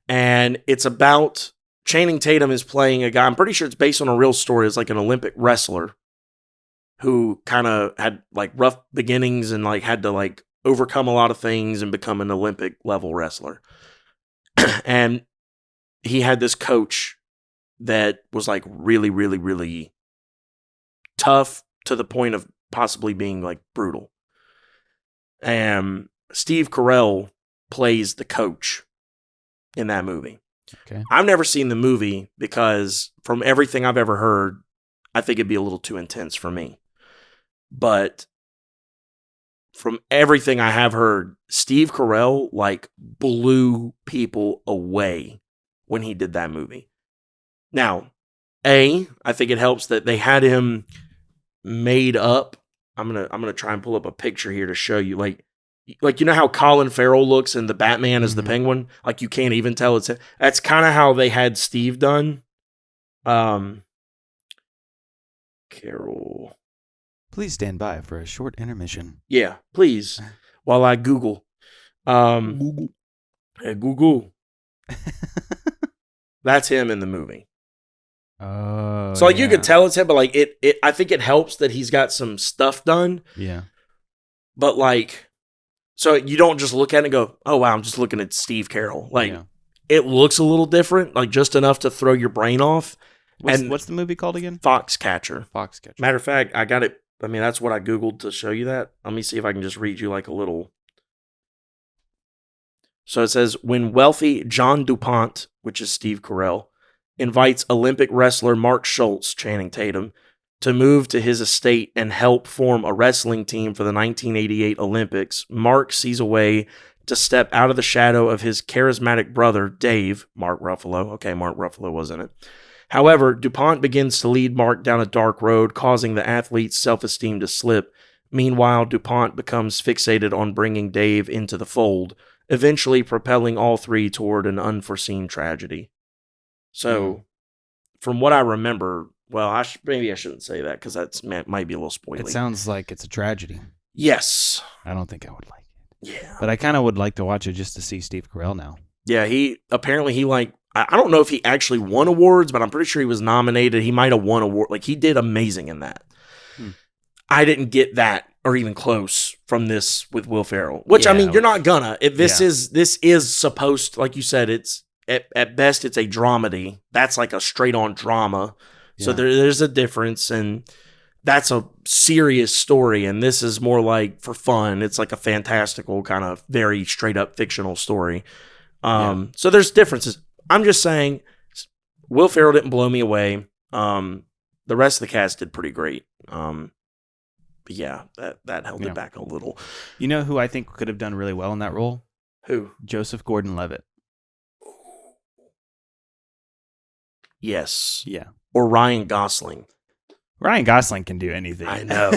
And it's about Channing Tatum is playing a guy. I'm pretty sure it's based on a real story. It's like an Olympic wrestler who kind of had like rough beginnings and like had to like overcome a lot of things and become an Olympic level wrestler. And he had this coach that was like really, really, really tough to the point of possibly being like brutal. And Steve Carell plays the coach in that movie.
Okay.
I've never seen the movie because from everything I've ever heard, I think it'd be a little too intense for me. But from everything I have heard, Steve Carell like blew people away when he did that movie. Now, I think it helps that they had him made up. I'm gonna try and pull up a picture here to show you, like you know how Colin Farrell looks in the Batman as the Penguin, like you can't even tell it's him. That's kind of how they had Steve done. Carol,
please stand by for a short intermission.
Yeah, please, while I Google. Google. Hey, Google. That's him in the movie.
Oh,
so like you could tell it's him, but like it I think it helps that he's got some stuff done.
Yeah.
But like, so you don't just look at it and go, oh wow, I'm just looking at Steve Carell. Like it looks a little different, like just enough to throw your brain off.
What's the movie called again?
Foxcatcher.
Foxcatcher.
Matter of fact, I got it. I mean, that's what I Googled to show you that. Let me see if I can just read you like a little. So it says, when wealthy John DuPont, which is Steve Carell, invites Olympic wrestler Mark Schultz, Channing Tatum, to move to his estate and help form a wrestling team for the 1988 Olympics, Mark sees a way to step out of the shadow of his charismatic brother, Dave, Mark Ruffalo. Okay, Mark Ruffalo was in it. However, DuPont begins to lead Mark down a dark road, causing the athlete's self-esteem to slip. Meanwhile, DuPont becomes fixated on bringing Dave into the fold, eventually propelling all three toward an unforeseen tragedy. So, from what I remember, well, maybe I shouldn't say that because that might be a little spoilery.
It sounds like it's a tragedy.
Yes.
I don't think I would like it.
Yeah.
But I kind of would like to watch it just to see Steve Carell now.
Yeah, he like, I don't know if he actually won awards, but I'm pretty sure he was nominated. He might have won award. Like, he did amazing in that. I didn't get that or even close from this with Will Ferrell, which, I mean, you're not gonna. This is supposed, like you said, it's at best it's a dramedy. That's like a straight on drama. So there's a difference, and that's a serious story, and this is more like for fun. It's like a fantastical kind of very straight up fictional story. So there's differences. I'm just saying, Will Ferrell didn't blow me away. the rest of the cast did pretty great. But yeah, that held it back a little.
You know who I think could have done really well in that role?
Who?
Joseph Gordon-Levitt.
Yes.
Yeah.
Or Ryan Gosling.
Ryan Gosling can do anything.
I know.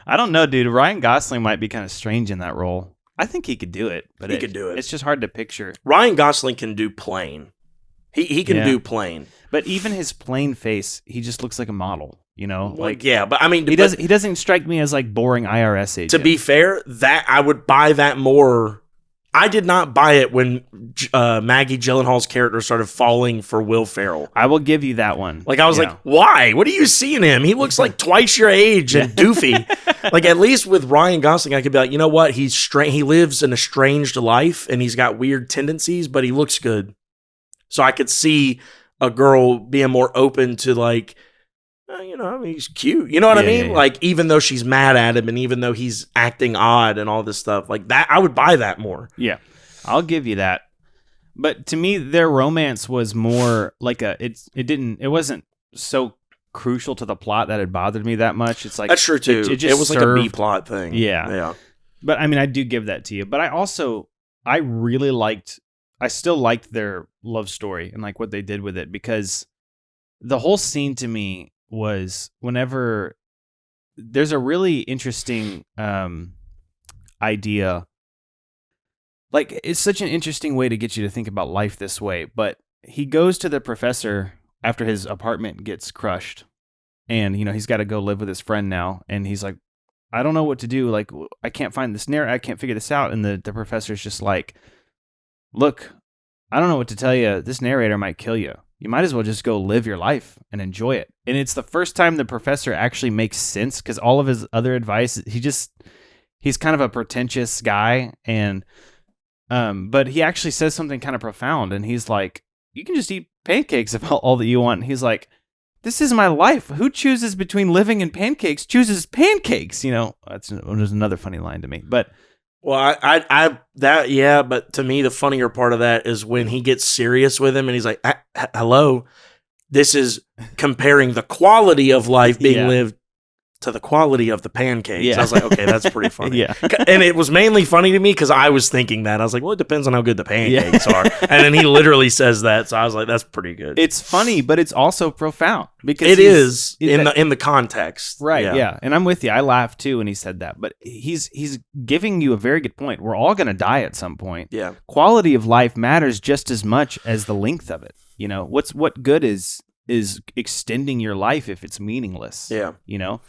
I don't know, dude. Ryan Gosling might be kind of strange in that role. I think he could do it, but
he could do it.
It's just hard to picture.
Ryan Gosling can do plain. He can do plain.
But even his plain face, he just looks like a model. You know,
well, yeah, but I mean,
he doesn't strike me as like boring IRS agent.
To be fair, that I would buy that more. I did not buy it when Maggie Gyllenhaal's character started falling for Will Ferrell.
I will give you that one.
Like I was like, why? What do you see in him? He looks like twice your age and doofy. Like at least with Ryan Gosling, I could be like, you know what? He lives an estranged life and he's got weird tendencies, but he looks good. So I could see a girl being more open to like. You know, I mean, he's cute. You know what I mean? Yeah. Like, even though she's mad at him and even though he's acting odd and all this stuff, like that, I would buy that more.
Yeah, I'll give you that. But to me, their romance was more like it wasn't so crucial to the plot that it bothered me that much. It's like
that's true too. It was like a B plot thing.
Yeah. But I mean, I do give that to you. But I still liked their love story and like what they did with it, because the whole scene to me was whenever there's a really interesting idea. Like, it's such an interesting way to get you to think about life this way. But he goes to the professor after his apartment gets crushed. And, you know, he's got to go live with his friend now. And he's like, I don't know what to do. Like, I can't find this narrative. I can't figure this out. And the professor's just like, look, I don't know what to tell you. This narrator might kill you. You might as well just go live your life and enjoy it. And it's the first time the professor actually makes sense, because all of his other advice, he's kind of a pretentious guy. And, but he actually says something kind of profound. And he's like, you can just eat pancakes about all that you want. And he's like, this is my life. Who chooses between living and pancakes chooses pancakes. You know, that's another funny line to me, but.
Well, but to me, the funnier part of that is when he gets serious with him and he's like, hello, this is comparing the quality of life being lived to the quality of the pancakes. Yeah. I was like, okay, that's pretty funny.
Yeah.
And it was mainly funny to me because I was thinking that. I was like, well, it depends on how good the pancakes are. And then he literally says that. So I was like, that's pretty good.
It's funny, but it's also profound. Because
it is in the context.
Right, yeah. And I'm with you. I laughed too when he said that. But he's giving you a very good point. We're all going to die at some point.
Yeah. Quality
of life matters just as much as the length of it. You know, what good is extending your life if it's meaningless?
Yeah.
You know?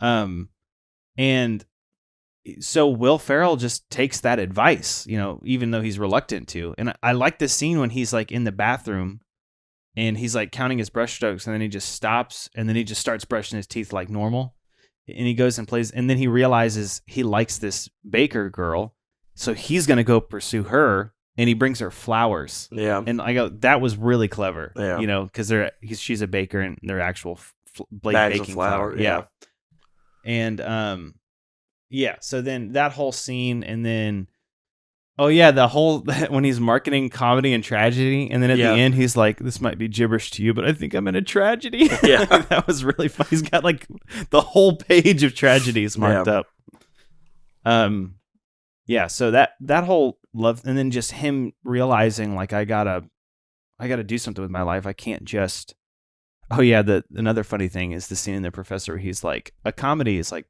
And so Will Ferrell just takes that advice, you know, even though he's reluctant to. And I like this scene when he's like in the bathroom and he's like counting his brush strokes, and then he just stops and then he just starts brushing his teeth like normal. And he goes and plays, and then he realizes he likes this baker girl. So he's going to go pursue her, and he brings her flowers.
Yeah.
And I go, that was really clever.
Yeah.
You know, because she's a baker and they're actual
bags
baking
of flour.
Yeah. And so then that whole scene, and then the whole when he's marketing comedy and tragedy, and then at the end he's like, this might be gibberish to you, but I think I'm in a tragedy.
Yeah.
That was really fun. He's got like the whole page of tragedies marked up. So that whole love, and then just him realizing like I gotta do something with my life. I can't just. Oh yeah, another funny thing is the scene in The Professor. He's like, a comedy is like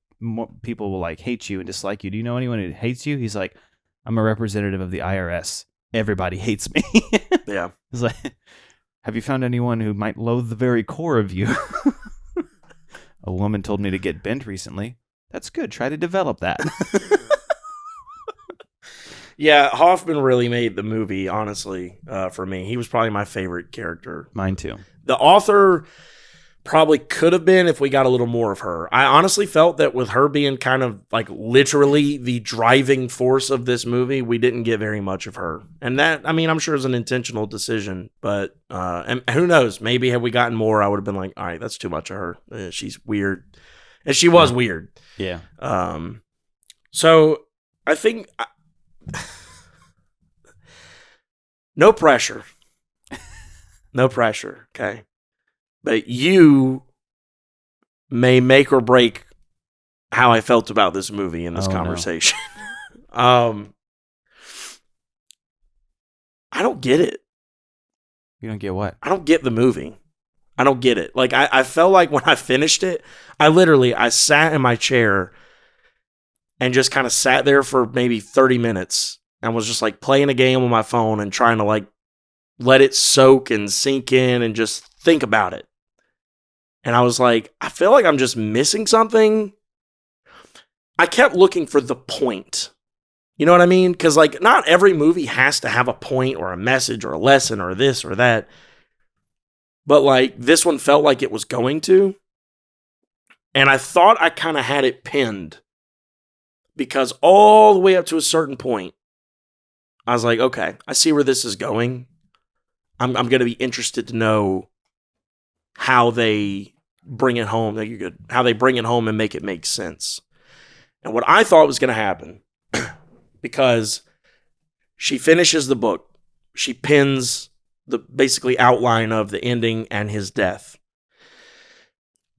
people will like hate you and dislike you. Do you know anyone who hates you? He's like, I'm a representative of the IRS. Everybody hates me.
Yeah.
He's like, have you found anyone who might loathe the very core of you? A woman told me to get bent recently. That's good. Try to develop that.
Yeah, Hoffman really made the movie, honestly, for me. He was probably my favorite character.
Mine too.
The author probably could have been if we got a little more of her. I honestly felt that with her being kind of like literally the driving force of this movie, we didn't get very much of her. And that, I mean, I'm sure is an intentional decision, but and who knows? Maybe had we gotten more, I would have been like, all right, that's too much of her. She's weird. And she was weird.
Yeah.
So I think no pressure. No pressure, okay? But you may make or break how I felt about this movie in this
Oh, no.
conversation. I don't get it.
You don't get what?
I don't get the movie. I don't get it. Like, I felt like when I finished it, I sat in my chair and just kind of sat there for maybe 30 minutes and was just like playing a game on my phone and trying to like let it soak and sink in and just think about it. And I was like, I feel like I'm just missing something. I kept looking for the point. You know what I mean? Because like not every movie has to have a point or a message or a lesson or this or that. But like this one felt like it was going to. And I thought I kind of had it pinned. Because all the way up to a certain point, I was like, okay, I see where this is going. I'm going to be interested to know how they bring it home. You're good. How they bring it home and make it make sense. And what I thought was going to happen, because she finishes the book, she pins the basically outline of the ending and his death.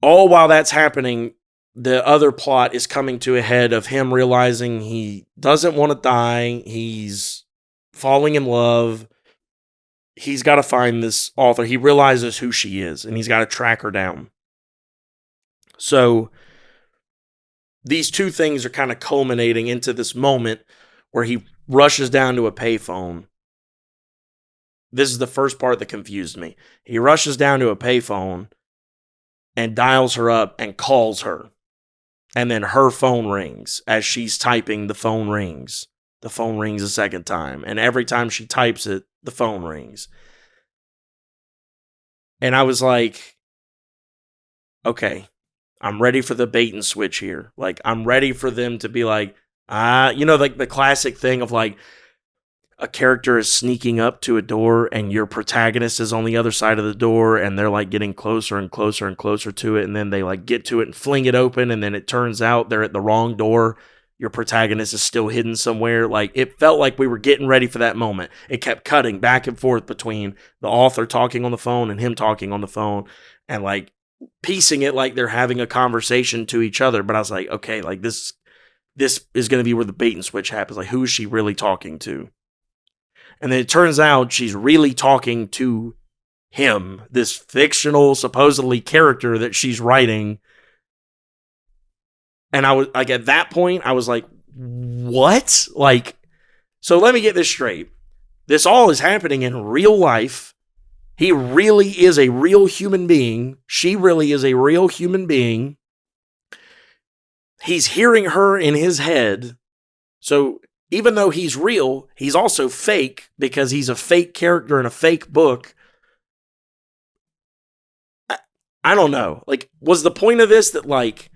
All while that's happening, the other plot is coming to a head of him realizing he doesn't want to die. He's falling in love. He's got to find this author. He realizes who she is, and he's got to track her down. So these two things are kind of culminating into this moment where he rushes down to a payphone. This is the first part that confused me. He rushes down to a payphone and dials her up and calls her. And then her phone rings. As she's typing, the phone rings. The phone rings a second time. And every time she types it, the phone rings. And I was like, okay, I'm ready for the bait and switch here. Like, I'm ready for them to be like, like the classic thing of like, a character is sneaking up to a door and your protagonist is on the other side of the door and they're like getting closer and closer and closer to it. And then they like get to it and fling it open. And then it turns out they're at the wrong door. Your protagonist is still hidden somewhere. Like it felt like we were getting ready for that moment. It kept cutting back and forth between the author talking on the phone and him talking on the phone and like piecing it like they're having a conversation to each other. But I was like, okay, like this is going to be where the bait and switch happens. Like who is she really talking to? And then it turns out she's really talking to him, this fictional, supposedly character that she's writing. And I was like, at that point, I was like, what? Like, so let me get this straight. This all is happening in real life. He really is a real human being. She really is a real human being. He's hearing her in his head. So even though he's real, he's also fake because he's a fake character in a fake book. I don't know. Like, was the point of this that, like,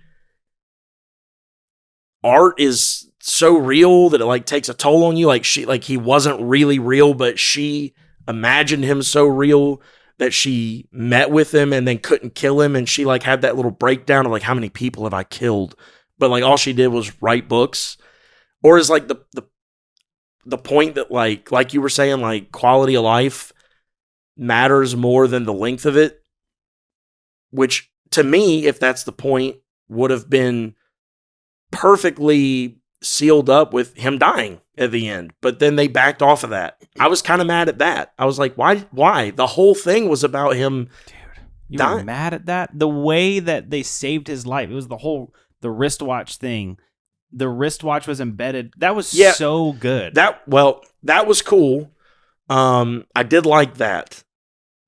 art is so real that it, like, takes a toll on you? Like, he wasn't really real, but she imagined him so real that she met with him and then couldn't kill him. And she, like, had that little breakdown of, like, how many people have I killed? But, like, all she did was write books. Or is like the point that like you were saying, like quality of life matters more than the length of it, which to me, if that's the point, would have been perfectly sealed up with him dying at the end. But then they backed off of that. I was kind of mad at that. I was like, why? The whole thing was about him.
Dude, you were mad at that? The way that they saved his life. It was the wristwatch thing. The wristwatch was embedded. That was so good.
That was cool. I did like that,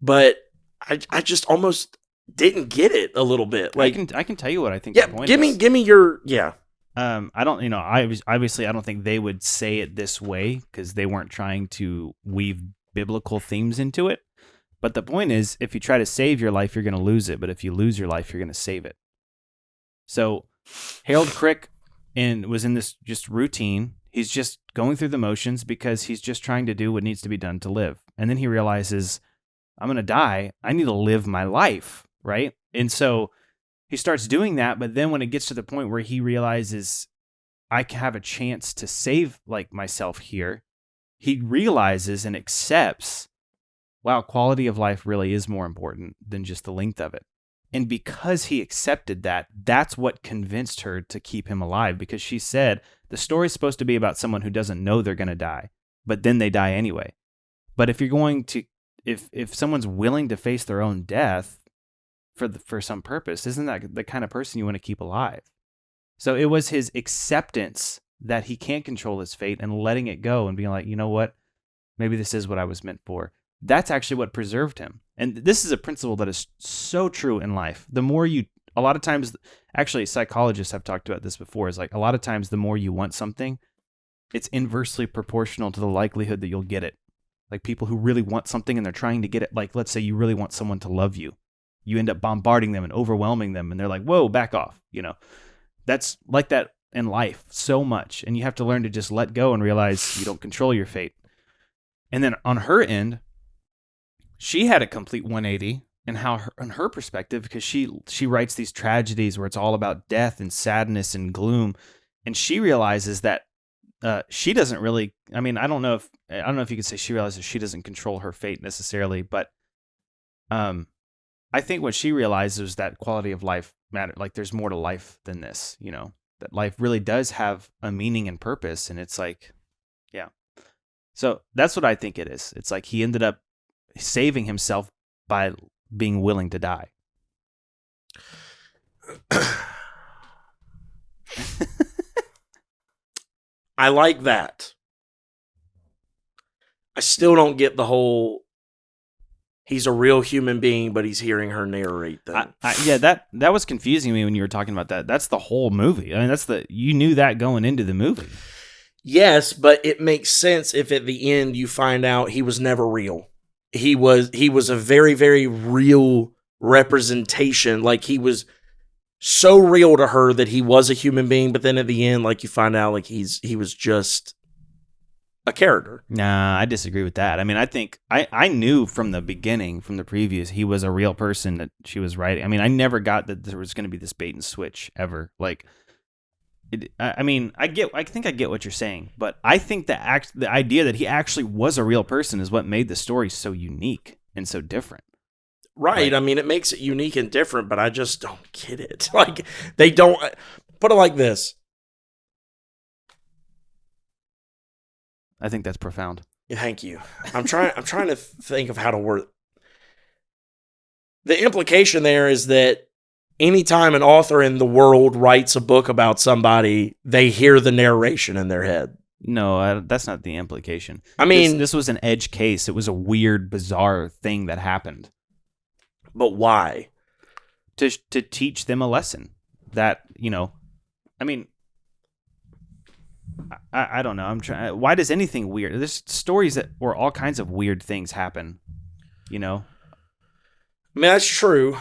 but I just almost didn't get it a little bit. Like
I can tell you what I think. Yeah, the point is.
give me your
I don't. Obviously I don't think they would say it this way because they weren't trying to weave biblical themes into it. But the point is, if you try to save your life, you're going to lose it. But if you lose your life, you're going to save it. So Harold Crick was in this just routine. He's just going through the motions because he's just trying to do what needs to be done to live. And then he realizes, I'm going to die. I need to live my life, right? And so he starts doing that. But then when it gets to the point where he realizes, I can have a chance to save like myself here, he realizes and accepts, wow, quality of life really is more important than just the length of it. And because he accepted that, that's what convinced her to keep him alive, because she said the story's supposed to be about someone who doesn't know they're going to die, but then they die anyway. But if you're going to, if someone's willing to face their own death for some purpose, isn't that the kind of person you want to keep alive? So it was his acceptance that he can't control his fate and letting it go and being like, you know what, maybe this is what I was meant for. That's actually what preserved him. And this is a principle that is so true in life. The more you, a lot of times, actually psychologists have talked about this before, is like a lot of times the more you want something, it's inversely proportional to the likelihood that you'll get it. Like people who really want something and they're trying to get it, like let's say you really want someone to love you. You end up bombarding them and overwhelming them and they're like, whoa, back off. You know, that's like that in life so much. And you have to learn to just let go and realize you don't control your fate. And then on her end, she had a complete 180 in her perspective, because she writes these tragedies where it's all about death and sadness and gloom. And she realizes that she doesn't really, I mean, I don't know if you could say she realizes she doesn't control her fate necessarily, but I think what she realized was that quality of life mattered. Like there's more to life than this, you know, that life really does have a meaning and purpose. And it's like, yeah. So that's what I think it is. It's like he ended up saving himself by being willing to die.
I like that. I still don't get the whole he's a real human being, but he's hearing her narrate thing.
Yeah, that was confusing me when you were talking about that. That's the whole movie. I mean, you knew that going into the movie.
Yes, but it makes sense if at the end you find out he was never real. He was a very, very real representation. Like he was so real to her that he was a human being, but then at the end, like you find out like he was just a character.
Nah, I disagree with that. I mean, I think I knew from the beginning, from the previews, he was a real person that she was writing. I mean, I never got that there was going to be this bait and switch ever. Like, I mean, I think I get what you're saying, but I think the idea that he actually was a real person is what made the story so unique and so different.
Right. I mean, it makes it unique and different, but I just don't get it. Like, they don't put it like this.
I think that's profound.
Thank you. I'm trying to think of how to word it. The implication there is that anytime an author in the world writes a book about somebody, they hear the narration in their head.
No, that's not the implication.
I mean,
this was an edge case. It was a weird, bizarre thing that happened.
But why?
To teach them a lesson that, you know, I mean, I don't know. I'm trying. Why does anything weird? There's stories that where all kinds of weird things happen, you know?
I mean, that's true.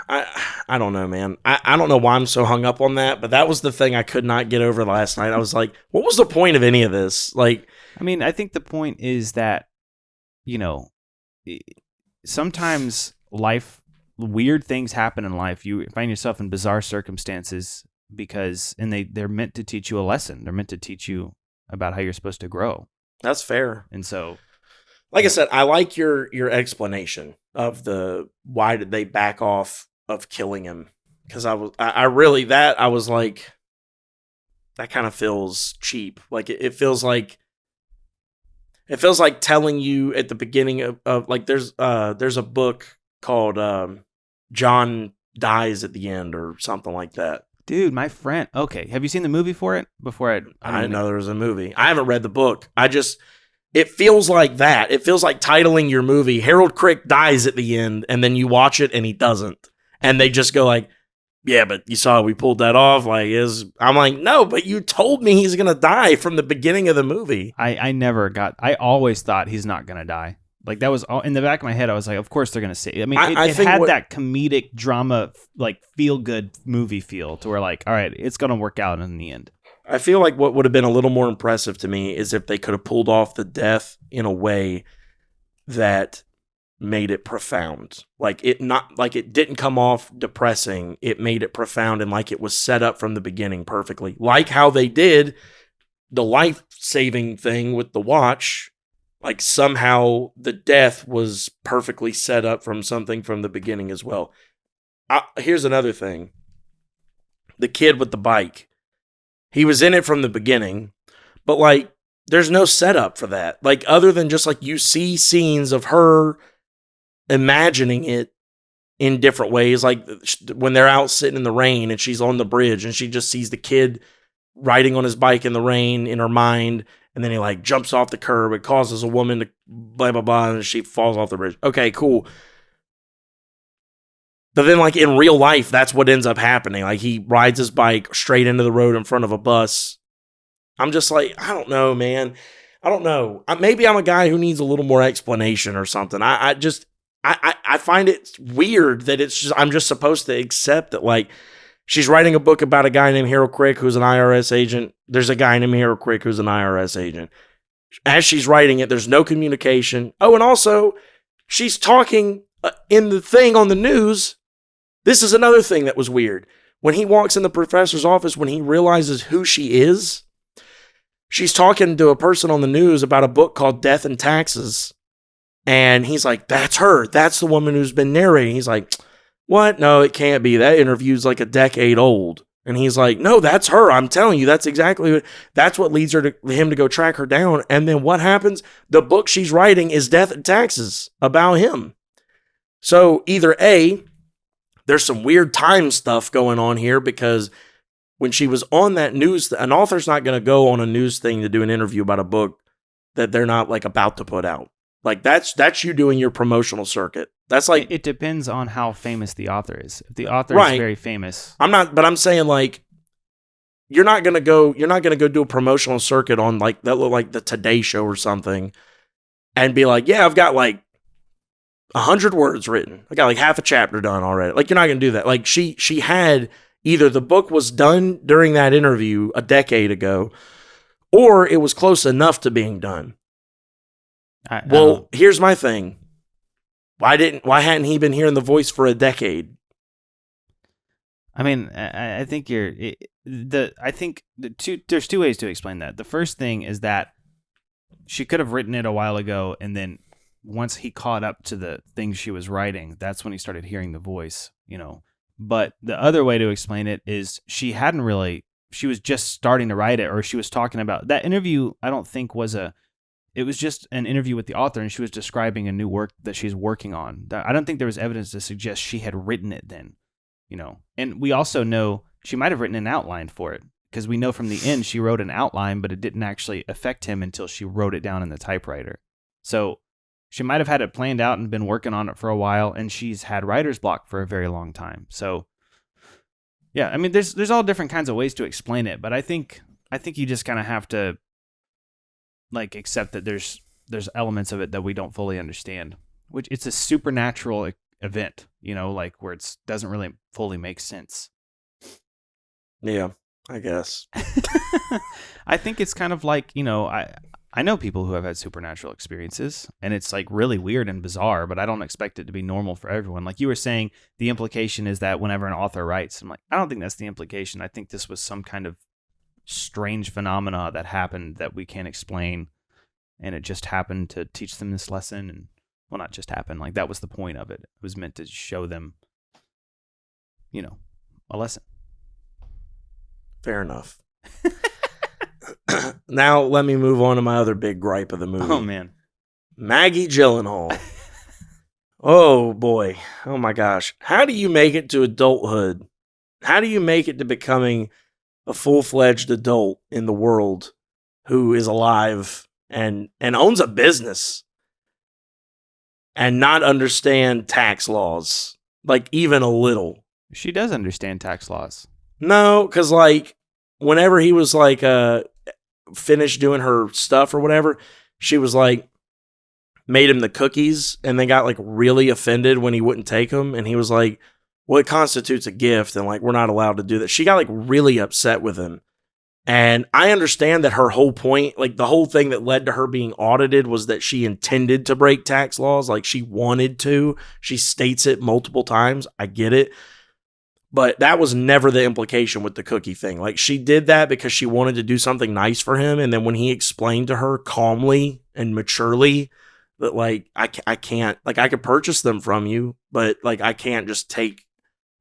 I don't know, man. I don't know why I'm so hung up on that, but that was the thing I could not get over last night. I was like, what was the point of any of this? Like,
I mean, I think the point is that, you know, sometimes weird things happen in life. You find yourself in bizarre circumstances they're meant to teach you a lesson. They're meant to teach you about how you're supposed to grow.
That's fair.
And so,
like I said, I like your explanation of the why did they back off of killing him, because I was like, that kind of feels cheap. Like it feels like telling you at the beginning of like there's a book called John Dies at the End or something like that.
Dude, my friend. Okay, have you seen the movie for it? I
didn't know there was a movie. I haven't read the book. It feels like that. It feels like titling your movie, Harold Crick dies at the end, and then you watch it and he doesn't. And they just go like, yeah, but you saw we pulled that off. I'm like, no, but you told me he's going to die from the beginning of the movie.
I always thought he's not going to die. Like that was all in the back of my head. I was like, of course they're going to say. I mean, it had that comedic drama, like feel good movie feel to where like, all right, it's going to work out in the end.
I feel like what would have been a little more impressive to me is if they could have pulled off the death in a way that made it profound. Like it didn't come off depressing. It made it profound and like it was set up from the beginning perfectly. Like how they did the life-saving thing with the watch. Like somehow the death was perfectly set up from something from the beginning as well. Here's another thing. The kid with the bike. He was in it from the beginning, but like, there's no setup for that. Like, other than just like you see scenes of her imagining it in different ways. Like when they're out sitting in the rain and she's on the bridge and she just sees the kid riding on his bike in the rain in her mind. And then he like jumps off the curb. It causes a woman to blah, blah, blah. And she falls off the bridge. Okay, cool. But then, like, in real life, that's what ends up happening. Like, he rides his bike straight into the road in front of a bus. I'm just like, I don't know, man. I don't know. Maybe I'm a guy who needs a little more explanation or something. I find it weird that I'm just supposed to accept that, like, she's writing a book about a guy named Harold Crick who's an IRS agent. There's a guy named Harold Crick who's an IRS agent. As she's writing it, there's no communication. Oh, and also, she's talking in the thing on the news. This is another thing that was weird. When he walks in the professor's office, when he realizes who she is, she's talking to a person on the news about a book called Death and Taxes. And he's like, that's her. That's the woman who's been narrating. He's like, what? No, it can't be. That interview's like a decade old. And he's like, no, that's her. I'm telling you, that's what leads him to go track her down. And then what happens? The book she's writing is Death and Taxes about him. So either A, there's some weird time stuff going on here, because when she was on that news, an author's not going to go on a news thing to do an interview about a book that they're not like about to put out. Like that's you doing your promotional circuit. That's like,
it depends on how famous the author is. If the author is very famous,
I'm saying like, you're not going to go do a promotional circuit on like that, like the Today Show or something, and be like, yeah, I've got like 100 words written. I got like half a chapter done already. Like, you're not going to do that. Like, she had either the book was done during that interview a decade ago, or it was close enough to being done. Here's my thing. Why hadn't he been hearing the voice for a decade?
I mean, I think there's two ways to explain that. The first thing is that she could have written it a while ago, and then once he caught up to the things she was writing, that's when he started hearing the voice, you know. But the other way to explain it is she was just starting to write it, or she was talking about that interview. I don't think it was just an interview with the author, and she was describing a new work that she's working on. I don't think there was evidence to suggest she had written it then, you know. And we also know she might have written an outline for it, because we know from the end she wrote an outline, but it didn't actually affect him until she wrote it down in the typewriter. So she might have had it planned out and been working on it for a while, and she's had writer's block for a very long time. So, yeah, I mean, there's all different kinds of ways to explain it, but I think you just kind of have to like accept that there's elements of it that we don't fully understand, which it's a supernatural event, you know, like where it doesn't really fully make sense.
Yeah, I guess.
I think it's kind of like, you know, I know people who have had supernatural experiences, and it's like really weird and bizarre, but I don't expect it to be normal for everyone. Like you were saying, the implication is that whenever an author writes, I'm like, I don't think that's the implication. I think this was some kind of strange phenomena that happened that we can't explain, and it just happened to teach them this lesson. And well, not just happened, like that was the point of it. It was meant to show them, you know, a lesson.
Fair enough. Now let me move on to my other big gripe of the movie.
Oh man,
Maggie Gyllenhaal. Oh boy. Oh my gosh. How do you make it to adulthood? How do you make it to becoming a full-fledged adult in the world who is alive and owns a business and not understand tax laws? Like, even a little.
She does understand tax laws.
No, because like whenever he was like finished doing her stuff or whatever, she was like made him the cookies, and they got like really offended when he wouldn't take them, and he was like, well, it constitutes a gift, and like we're not allowed to do that. She got like really upset with him. And I understand that her whole point, like the whole thing that led to her being audited, was that she intended to break tax laws. Like she wanted to. She states it multiple times. I get it. But that was never the implication with the cookie thing. Like, she did that because she wanted to do something nice for him. And then when he explained to her calmly and maturely that, like, I can't, like, I could purchase them from you, but like, I can't just take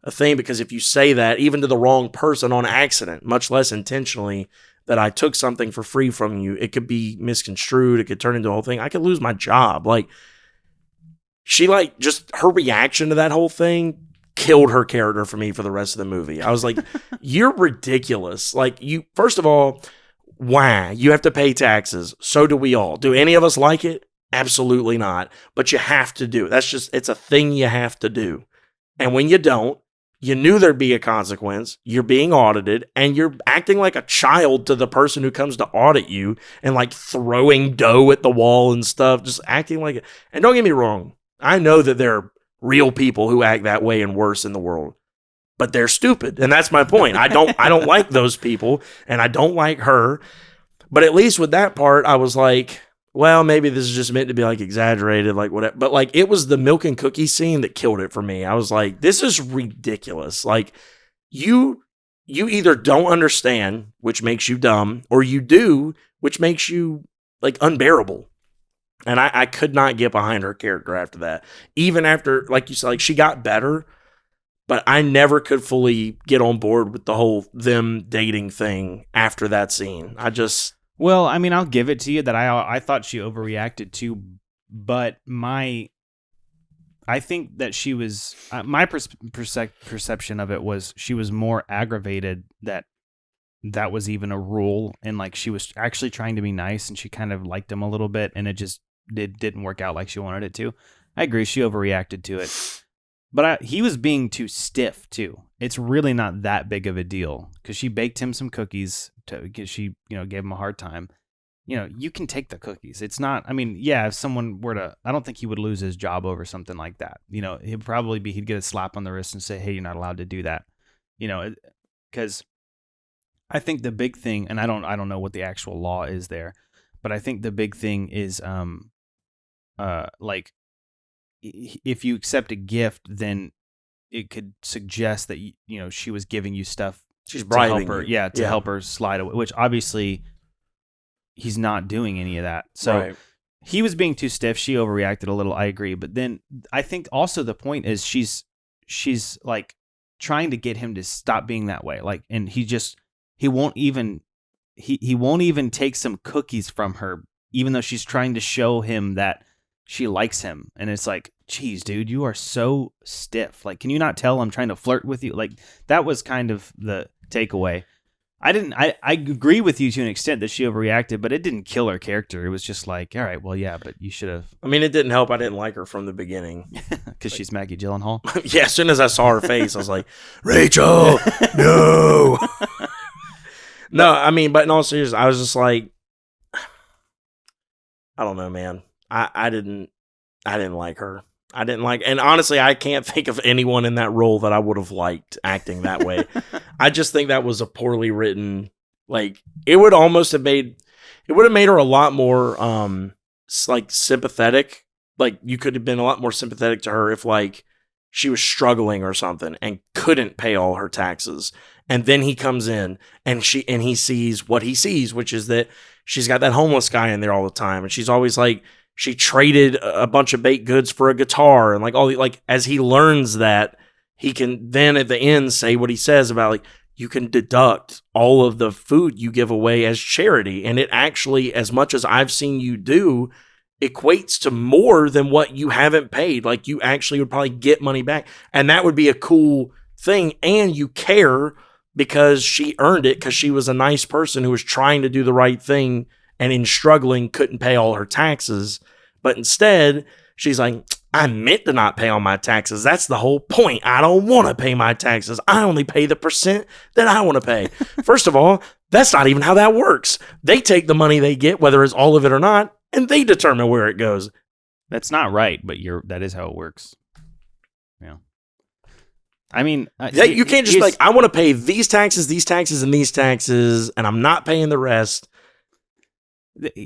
a thing, because if you say that even to the wrong person on accident, much less intentionally, that I took something for free from you, it could be misconstrued. It could turn into a whole thing. I could lose my job. Like, she, like, just her reaction to that whole thing killed her character for me for the rest of the movie. I was like, you're ridiculous. Like, you, first of all, why? You have to pay taxes. So do we all. Do any of us like it? Absolutely not. But you have to do it. That's just, it's a thing you have to do. And when you don't, you knew there'd be a consequence. You're being audited, and you're acting like a child to the person who comes to audit you, and like throwing dough at the wall and stuff, just acting like it. And don't get me wrong, I know that there are real people who act that way and worse in the world, but they're stupid. And that's my point. I don't like those people, and I don't like her. But at least with that part, I was like, well, maybe this is just meant to be like exaggerated, like whatever. But like, it was the milk and cookie scene that killed it for me. I was like, this is ridiculous. Like, you either don't understand, which makes you dumb, or you do, which makes you like unbearable. And I could not get behind her character after that. Even after, like you said, like, she got better, but I never could fully get on board with the whole them dating thing after that scene.
Well, I mean, I'll give it to you that I thought she overreacted too, but I think that she was, my perception of it was she was more aggravated that was even a rule, and like she was actually trying to be nice, and she kind of liked him a little bit, and it didn't work out like she wanted it to. I agree, she overreacted to it, but he was being too stiff too. It's really not that big of a deal, because she baked him some cookies because she, gave him a hard time. You can take the cookies. It's not, I mean, yeah, if someone were to, I don't think he would lose his job over something like that. He'd get a slap on the wrist and say, hey, you're not allowed to do that. Because I think the big thing, and I don't know what the actual law is there, but I think the big thing is, like, if you accept a gift, then it could suggest that she was giving you stuff.
She's bribing
her,
you.
to help her slide away. Which obviously he's not doing any of that. So
right.
He was being too stiff. She overreacted a little. I agree. But then I think also the point is she's like trying to get him to stop being that way. Like, and he won't even take some cookies from her, even though she's trying to show him that she likes him. And it's like, geez, dude, you are so stiff. Like, can you not tell I'm trying to flirt with you? Like, that was kind of the takeaway. I agree with you to an extent that she overreacted, but it didn't kill her character. It was just like, all right, well, yeah, but you should have.
I mean, it didn't help. I didn't like her from the beginning.
Because she's Maggie Gyllenhaal?
Yeah, as soon as I saw her face, I was like, Rachel, no. No, I mean, but in all seriousness, I was just like, I don't know, man. I didn't like her. And honestly, I can't think of anyone in that role that I would have liked acting that way. I just think that was a poorly written, like, it would have made her a lot more, like, sympathetic. Like, you could have been a lot more sympathetic to her if, like, she was struggling or something and couldn't pay all her taxes. And then he comes in and he sees what he sees, which is that she's got that homeless guy in there all the time. And she's always like, she traded a bunch of baked goods for a guitar, and like as he learns that, he can then at the end say what he says about, like, you can deduct all of the food you give away as charity. And it actually, as much as I've seen you do, equates to more than what you haven't paid. Like, you actually would probably get money back. And that would be a cool thing. And you care because she earned it, because she was a nice person who was trying to do the right thing, and in struggling couldn't pay all her taxes. But instead, she's like, I meant to not pay all my taxes. That's the whole point. I don't want to pay my taxes. I only pay the percent that I want to pay. First of all, that's not even how that works. They take the money they get, whether it's all of it or not, and they determine where it goes.
That's not right, but that is how it works. Yeah. I mean,
you can't just like, I want to pay these taxes, and these taxes, and I'm not paying the rest.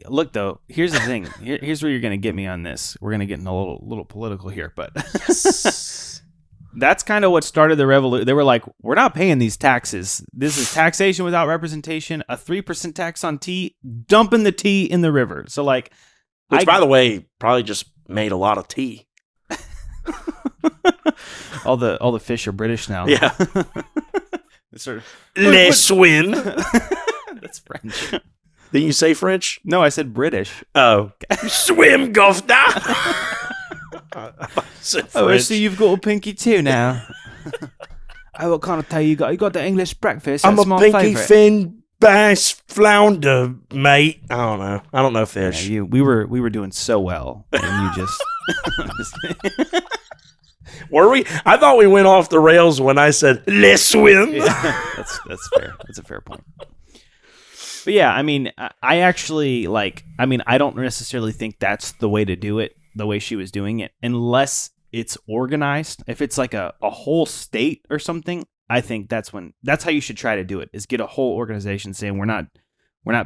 Look, though, here's the thing. Here's where you're going to get me on this. We're going to get in a little political here, but
yes.
That's kind of what started the revolution. They were like, we're not paying these taxes. This is taxation without representation, a 3% tax on tea, dumping the tea in the river. So, like,
which, by the way, probably just made a lot of tea.
All the fish are British now.
Yeah.
Sort of,
Les swim.
That's French.
Didn't you say French?
No, I said British.
Oh. Swim, governor.
Oh, I see you've got a pinky too now. Oh, what kind of tail you got? You got the English breakfast. That's
I'm a
my
pinky
favourite.
fin bass flounder, mate. I don't know fish.
Yeah, we were doing so well, and you just.
Were we? I thought we went off the rails when I said let's swim.
Yeah, that's fair. That's a fair point. But yeah, I mean, I actually I don't necessarily think that's the way to do it, the way she was doing it, unless it's organized. If it's like a whole state or something, I think that's how you should try to do it, is get a whole organization saying we're not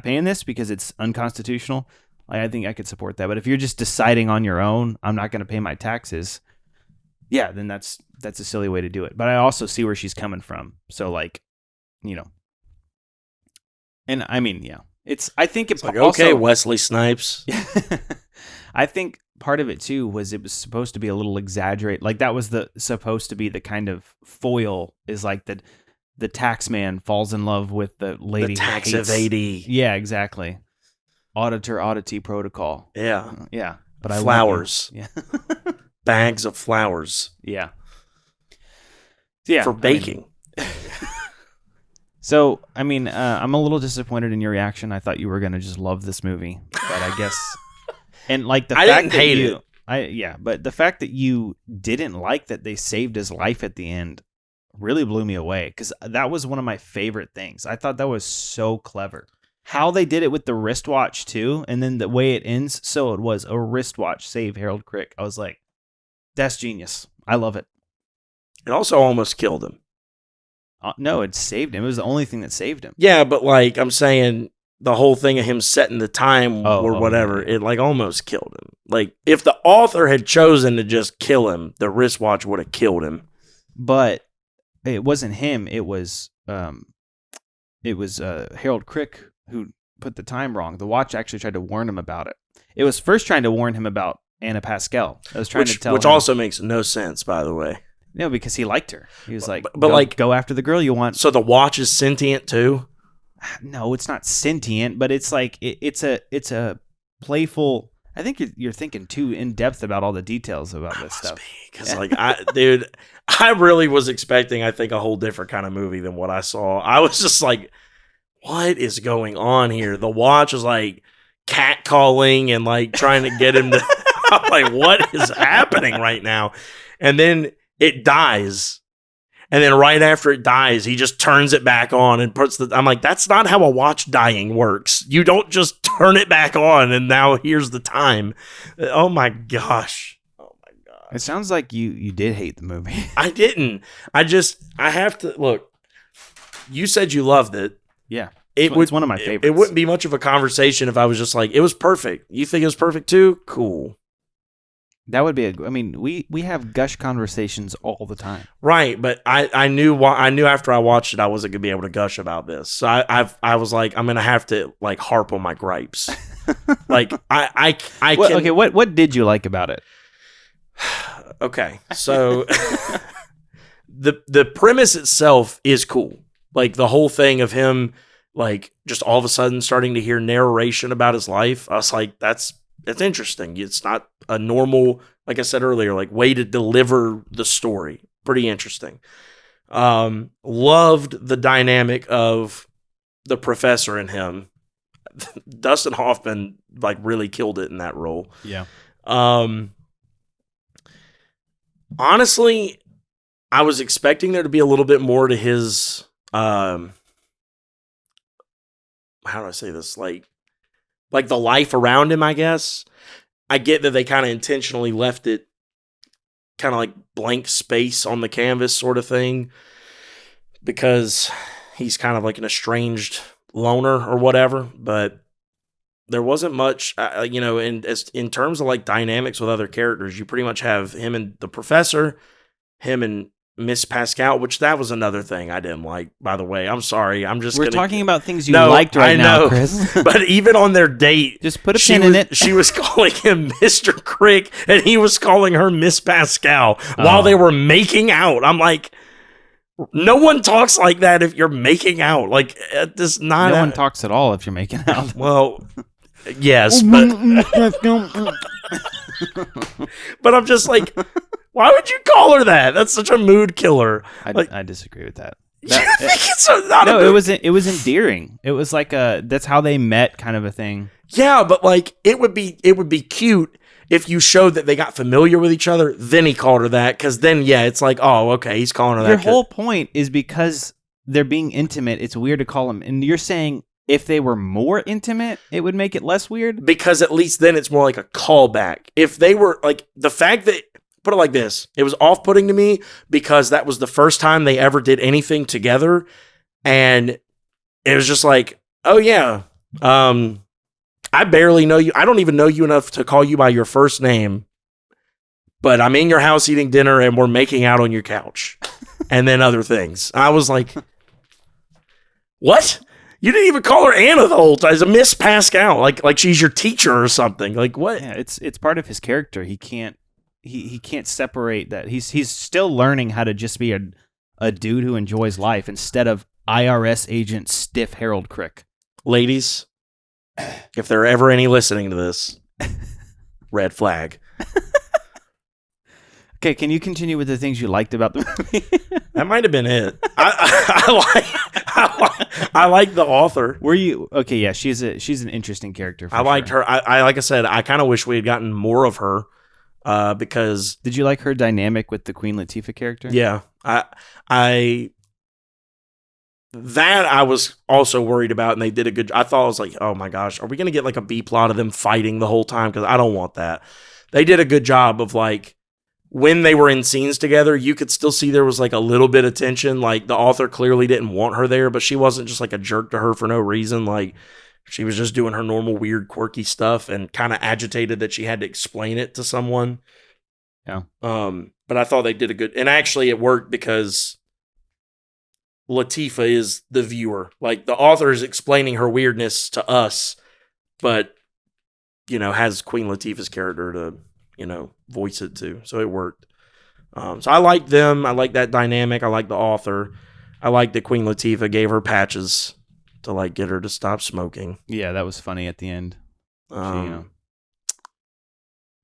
paying this because it's unconstitutional. I think I could support that. But if you're just deciding on your own, I'm not going to pay my taxes. Yeah, then that's a silly way to do it. But I also see where she's coming from. So and I mean, yeah, I think it's
like, okay, Wesley Snipes.
I think part of it too was it was supposed to be a little exaggerated. Like that was supposed to be the kind of foil, is like the tax man falls in love with the lady.
The tax evadee.
Yeah, exactly. Auditor-oddity protocol.
Yeah.
Yeah. But
flowers.
Yeah.
Bags of flowers.
Yeah. Yeah.
For baking.
So, I mean, I'm a little disappointed in your reaction. I thought you were going to just love this movie, but I guess, and like the
I
fact
didn't
that
hate
it. But the fact that you didn't like that they saved his life at the end really blew me away, because that was one of my favorite things. I thought that was so clever. How they did it with the wristwatch too, and then the way it ends. So it was a wristwatch save Harold Crick. I was like, that's genius. I love it.
It also almost killed him.
No, it saved him. It was the only thing that saved him.
Yeah, but like I'm saying, the whole thing of him setting the time or whatever, it like almost killed him. Like if the author had chosen to just kill him, the wristwatch would have killed him.
But it wasn't him. It was Harold Crick who put the time wrong. The watch actually tried to warn him about it. It was first trying to warn him about Anna Pascal. I was trying to tell him.
Which also makes no sense, by the way.
No, because he liked her. He was like,
but
go after the girl you want.
So the watch is sentient too?
No, it's not sentient, but it's like it's a playful. I think you're thinking too in depth about all the details about this stuff.
Because I really was expecting, I think, a whole different kind of movie than what I saw. I was just like, what is going on here? The watch is like catcalling and like trying to get him to. I'm like, what is happening right now? And then it dies. And then right after it dies, he just turns it back on and puts I'm like, that's not how a watch dying works. You don't just turn it back on and now here's the time. Oh my gosh. Oh my God.
It sounds like you did hate the movie.
I didn't. I have to look. You said you loved it.
Yeah.
It's
one of my favorites.
It wouldn't be much of a conversation if I was just like, it was perfect. You think it was perfect too? Cool.
That would be we have gush conversations all the time.
Right, but I knew after I watched it I wasn't going to be able to gush about this. So I was like, I'm going to have to like harp on my gripes. Like I can.
Okay, what did you like about it?
Okay. So the premise itself is cool. Like the whole thing of him like just all of a sudden starting to hear narration about his life. I was like, that's interesting. It's not a normal, like I said earlier, like way to deliver the story. Pretty interesting. Loved the dynamic of the professor and him. Dustin Hoffman like really killed it in that role.
Yeah.
Honestly, I was expecting there to be a little bit more to his how do I say this? Like the life around him, I guess. I get that they kind of intentionally left it kind of like blank space on the canvas sort of thing because he's kind of like an estranged loner or whatever, but there wasn't much, in terms of like dynamics with other characters. You pretty much have him and the professor, him and Miss Pascal, which that was another thing I didn't like, by the way. I'm sorry.
We're talking about things you liked right now, Chris.
But even on their date,
just put a pin in it.
She was calling him Mr. Crick, and he was calling her Miss Pascal while they were making out. I'm like, no one talks like that if you're making out. Like, this not.
No one talks at all if you're making out.
Well, yes, but but I'm just like, why would you call her that? That's such a mood killer.
I disagree with that. It was endearing. It was like that's how they met kind of a thing.
Yeah, but like it would be cute if you showed that they got familiar with each other. Then he called her that, because then it's like, oh, okay, he's calling her that.
Your whole point is because they're being intimate. It's weird to call them, and you're saying if they were more intimate, it would make it less weird.
Because at least then it's more like a callback. If they were like the fact that. Put it like this. It was off-putting to me because that was the first time they ever did anything together. And it was just like, oh, yeah, I barely know you. I don't even know you enough to call you by your first name. But I'm in your house eating dinner and we're making out on your couch. And then other things. I was like, what? You didn't even call her Anna the whole time. It's a Miss Pascal. Like she's your teacher or something. Like what?
Yeah, it's part of his character. He can't separate that. He's still learning how to just be a dude who enjoys life instead of IRS agent stiff Harold Crick.
Ladies, if there are ever any listening to this, red flag.
Okay, can you continue with the things you liked about the movie?
That might have been it. I like the author.
Were you okay? Yeah, she's an interesting character.
I liked her. I like I said, I kind of wish we had gotten more of her. Because
did you like her dynamic with the Queen Latifah character?
Yeah, I was also worried about, and they did a good. I thought I was like, oh my gosh, are we gonna get like a B plot of them fighting the whole time? Because I don't want that. They did a good job of like when they were in scenes together, you could still see there was like a little bit of tension. Like the author clearly didn't want her there, but she wasn't just like a jerk to her for no reason. Like. She was just doing her normal, weird, quirky stuff and kind of agitated that she had to explain it to someone.
Yeah.
But I thought they did a good... And actually, it worked because Latifah is the viewer. Like, the author is explaining her weirdness to us, but, has Queen Latifah's character to, voice it to. So it worked. So I liked them. I like that dynamic. I like the author. I like that Queen Latifah gave her patches to like get her to stop smoking.
Yeah, that was funny at the end.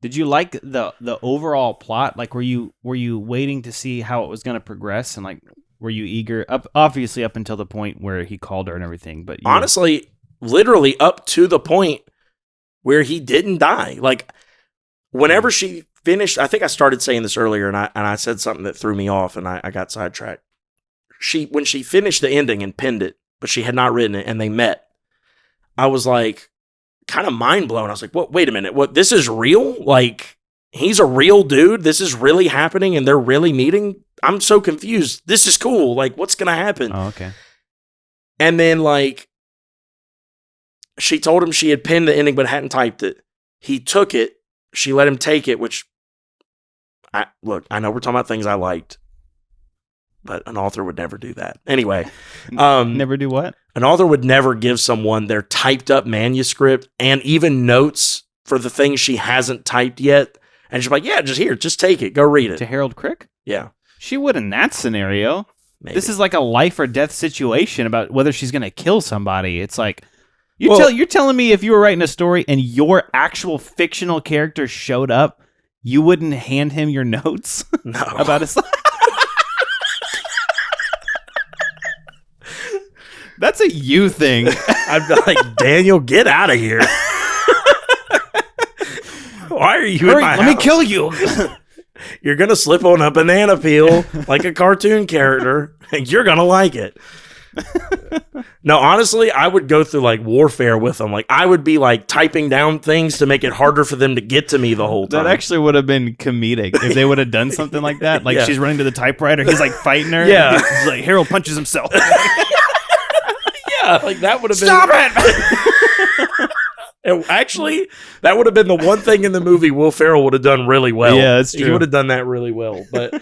Did you like the overall plot? Like, were you waiting to see how it was going to progress, and like, were you eager? Obviously, up until the point where he called her and everything. But
honestly, literally up to the point where he didn't die. Like, whenever she finished, I think I started saying this earlier, and I said something that threw me off, and I got sidetracked. When she finished the ending and pinned it, but she had not written it, and they met, I was like, kind of mind blown. I was like, "What? Wait a minute! What? This is real? Like, he's a real dude? This is really happening, and they're really meeting? I'm so confused. This is cool. Like, what's gonna happen?"
Oh, okay.
And then, like, she told him she had pinned the ending, but hadn't typed it. He took it. She let him take it, which, I know we're talking about things I liked. But an author would never do that. Anyway.
Never do what?
An author would never give someone their typed up manuscript and even notes for the things she hasn't typed yet. And she's like, yeah, just take it. Go read it.
To Harold Crick?
Yeah.
She would in that scenario.
Maybe.
This is like a life or death situation about whether she's going to kill somebody. It's like, you're telling me if you were writing a story and your actual fictional character showed up, you wouldn't hand him your notes?
No.
About his life? That's a you thing.
I'm like, Daniel, get out of here. Why are you in my house?
Let me kill you.
You're going to slip on a banana peel like a cartoon character, and you're going to like it. No, honestly, I would go through like warfare with them. Like, I would be like typing down things to make it harder for them to get to me the whole time.
That actually would have been comedic if they would have done something like that. Like, she's running to the typewriter. He's like fighting her.
Yeah.
He's like, Harold punches himself.
Like that would have been.
Stop it!
And actually, that would have been the one thing in the movie Will Ferrell would have done really well.
Yeah, that's true.
He would have done that really well. But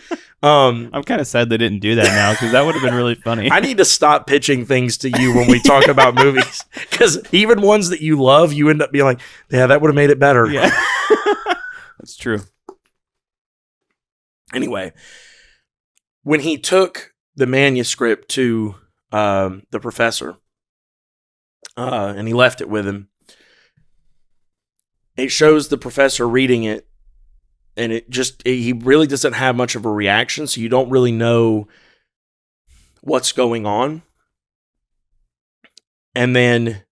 I'm kind of sad they didn't do that now because that would have been really funny.
I need to stop pitching things to you when we talk about movies, because even ones that you love, you end up being like, yeah, that would have made it better.
Yeah, that's true.
Anyway, when he took the manuscript to the professor, and he left it with him, it shows the professor reading it, and he really doesn't have much of a reaction, so you don't really know what's going on. And then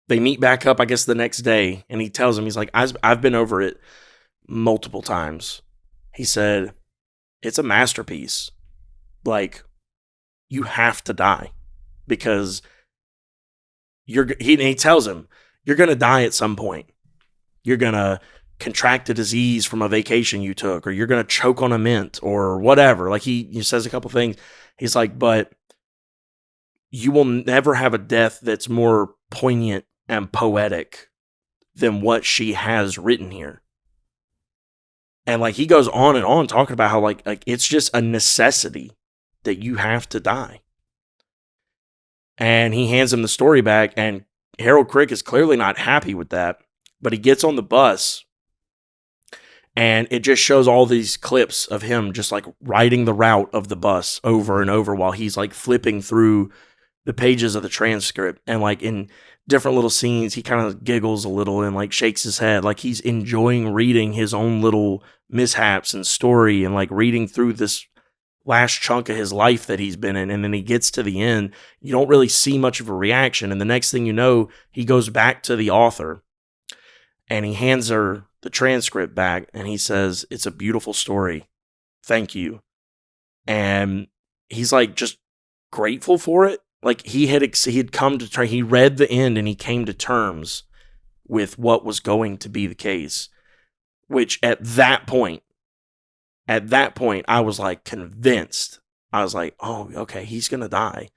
they meet back up, I guess, the next day, and he tells him, he's like, I've been over it multiple times. He said, it's a masterpiece. Like, you have to die, because he tells him, you're going to die at some point. You're going to contract a disease from a vacation you took, or you're going to choke on a mint or whatever. Like he says a couple things. He's like, but you will never have a death that's more poignant and poetic than what she has written here. And like, he goes on and on talking about how like it's just a necessity that you have to die. And he hands him the story back, and Harold Crick is clearly not happy with that, but he gets on the bus, and it just shows all these clips of him just like writing the route of the bus over and over while he's like flipping through the pages of the transcript. And like in different little scenes, he kind of giggles a little and like shakes his head, like he's enjoying reading his own little mishaps and story, and like reading through this last chunk of his life that he's been in. And then he gets to the end, you don't really see much of a reaction, and the next thing you know, he goes back to the author and he hands her the transcript back, and he says, it's a beautiful story, thank you. And he's like just grateful for it. Like he had come to he read the end, and he came to terms with what was going to be the case, which at that point, I was like convinced. I was like, oh, okay, he's going to die.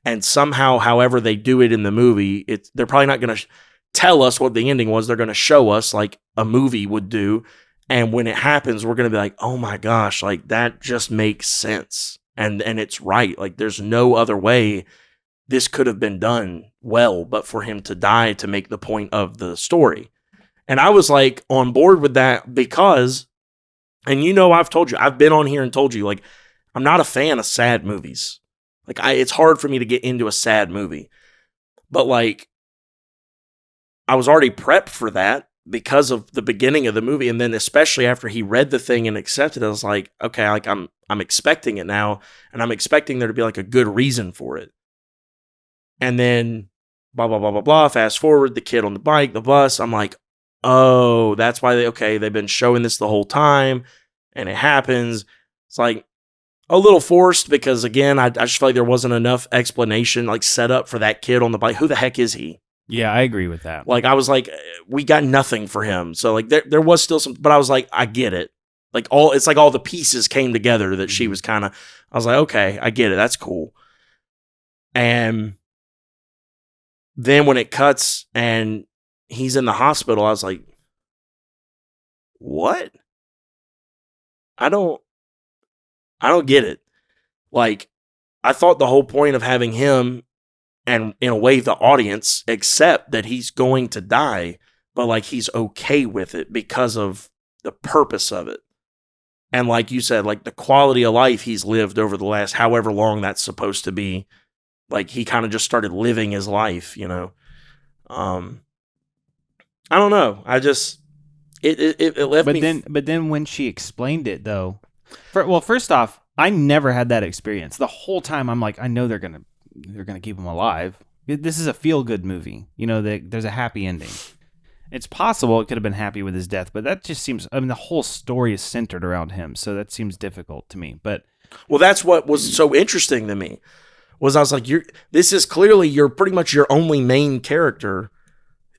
And somehow, however they do it in the movie, they're probably not going to tell us what the ending was. They're going to show us like a movie would do. And when it happens, we're going to be like, oh my gosh, like that just makes sense. And it's right. Like there's no other way this could have been done well, but for him to die to make the point of the story. And I was like on board with that because, and you know, I've told you, I've been on here and told you, like, I'm not a fan of sad movies. Like, it's hard for me to get into a sad movie. But, like, I was already prepped for that because of the beginning of the movie. And then especially after he read the thing and accepted it, I was like, okay, like, I'm expecting it now. And I'm expecting there to be, like, a good reason for it. And then, blah, blah, blah, blah, blah. Fast forward, the kid on the bike, the bus. I'm like, oh, that's why they've been showing this the whole time, and it happens. It's like a little forced because, again, I just feel like there wasn't enough explanation, like set up for that kid on the bike. Who the heck is he?
Yeah, I agree with that.
Like, I was like, we got nothing for him. So like there was still some, but I was like, I get it. Like it's like all the pieces came together that she was kind of, I was like, okay, I get it. That's cool. And then when it cuts and he's in the hospital, I was like, what? I don't get it. Like, I thought the whole point of having him, and in a way the audience, accept that he's going to die, but like he's okay with it because of the purpose of it. And like you said, like the quality of life he's lived over the last however long that's supposed to be, like he kind of just started living his life, you know? I don't know. I just it left me.
But then when she explained it, though, first off, I never had that experience. The whole time, I'm like, I know they're gonna keep him alive. This is a feel good movie. You know, there's a happy ending. It's possible it could have been happy with his death, but that just seems. I mean, the whole story is centered around him, so that seems difficult to me. But
well, that's what was so interesting to me. Was I was like, this is clearly you're pretty much your only main character,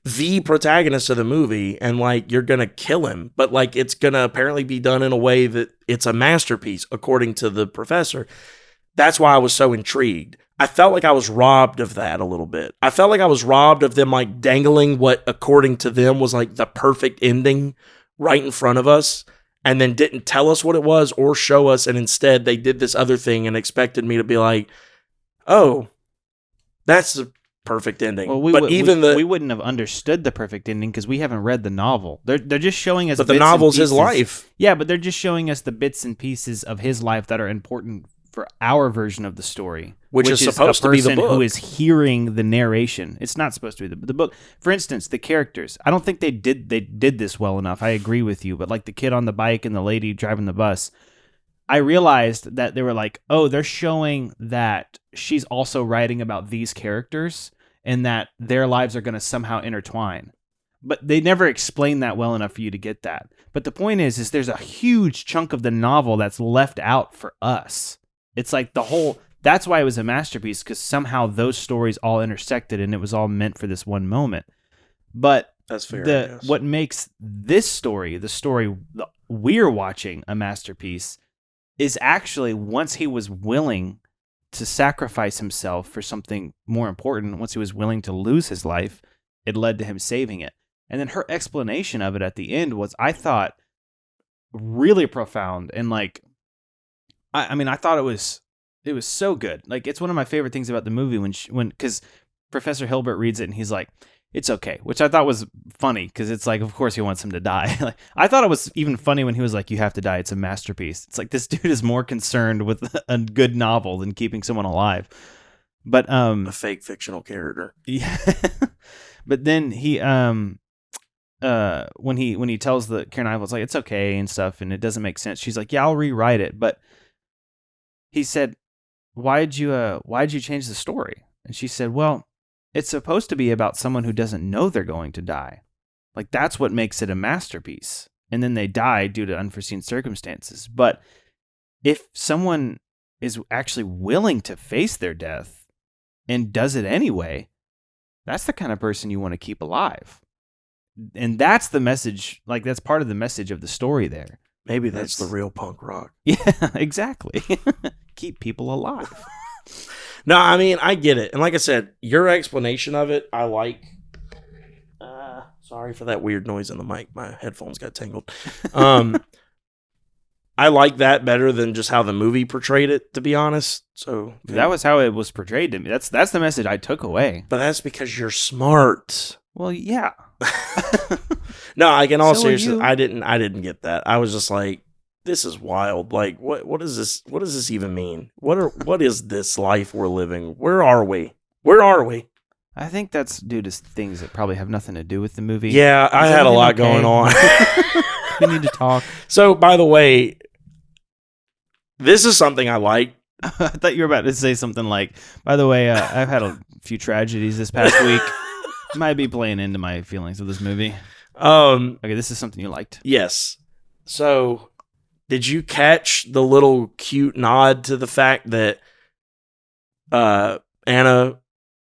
the protagonist of the movie, and like you're gonna kill him, but like it's gonna apparently be done in a way that it's a masterpiece, according to the professor. that's why I was so intrigued. I felt like I was robbed of that a little bit. I felt like I was robbed of them like dangling what according to them was like the perfect ending right in front of us, and then didn't tell us what it was or show us, and instead they did this other thing and expected me to be like, oh, that's the perfect ending.
Well, we wouldn't have understood the perfect ending because we haven't read the novel. They're just showing us.
But the novel's his life.
Yeah, but they're just showing us the bits and pieces of his life that are important for our version of the story,
which is supposed to be the book.
Who is hearing the narration? It's not supposed to be the book. For instance, the characters. I don't think they did this well enough. I agree with you, but like the kid on the bike and the lady driving the bus, I realized that they were like, oh, they're showing that she's also writing about these characters and that their lives are going to somehow intertwine. But they never explain that well enough for you to get that. But the point is there's a huge chunk of the novel that's left out for us. It's like that's why it was a masterpiece, because somehow those stories all intersected and it was all meant for this one moment. But
that's fair.
What makes this story, the story that we're watching, a masterpiece is actually once he was willing to sacrifice himself for something more important, once he was willing to lose his life, it led to him saving it. And then her explanation of it at the end was, I thought, really profound. And like, I thought it was so good. Like, it's one of my favorite things about the movie because Professor Hilbert reads it and he's like, it's okay, which I thought was funny because it's like, of course he wants him to die. Like, I thought it was even funny when he was like, you have to die. It's a masterpiece. It's like, this dude is more concerned with a good novel than keeping someone alive. But
a fake fictional character.
Yeah. But then he when he tells the Karen Ivel, it's like, it's okay and stuff, and it doesn't make sense. She's like, yeah, I'll rewrite it. But he said, why'd you change the story? And she said, well, it's supposed to be about someone who doesn't know they're going to die. Like, that's what makes it a masterpiece. And then they die due to unforeseen circumstances. But if someone is actually willing to face their death and does it anyway, that's the kind of person you want to keep alive. And that's the message, like, that's part of the message of the story there.
Maybe that's the real punk rock.
Yeah, exactly. Keep people alive.
No, I mean, I get it. And like I said, your explanation of it, I like. Sorry for that weird noise in the mic. My headphones got tangled. I like that better than just how the movie portrayed it, to be honest. So
that was how it was portrayed to me. That's the message I took away.
But that's because you're smart.
Well, yeah.
No, like, in all seriousness, I didn't get that. I was just like, this is wild. Like, what is this? What does this even mean? What is this life we're living? Where are we?
I think that's due to things that probably have nothing to do with the movie.
Yeah, I had a lot going on.
We need to talk.
So, by the way, this is something I like.
I thought you were about to say something like, by the way, I've had a few tragedies this past week. Might be playing into my feelings of this movie. Okay, this is something you liked.
Yes. So, did you catch the little cute nod to the fact that Anna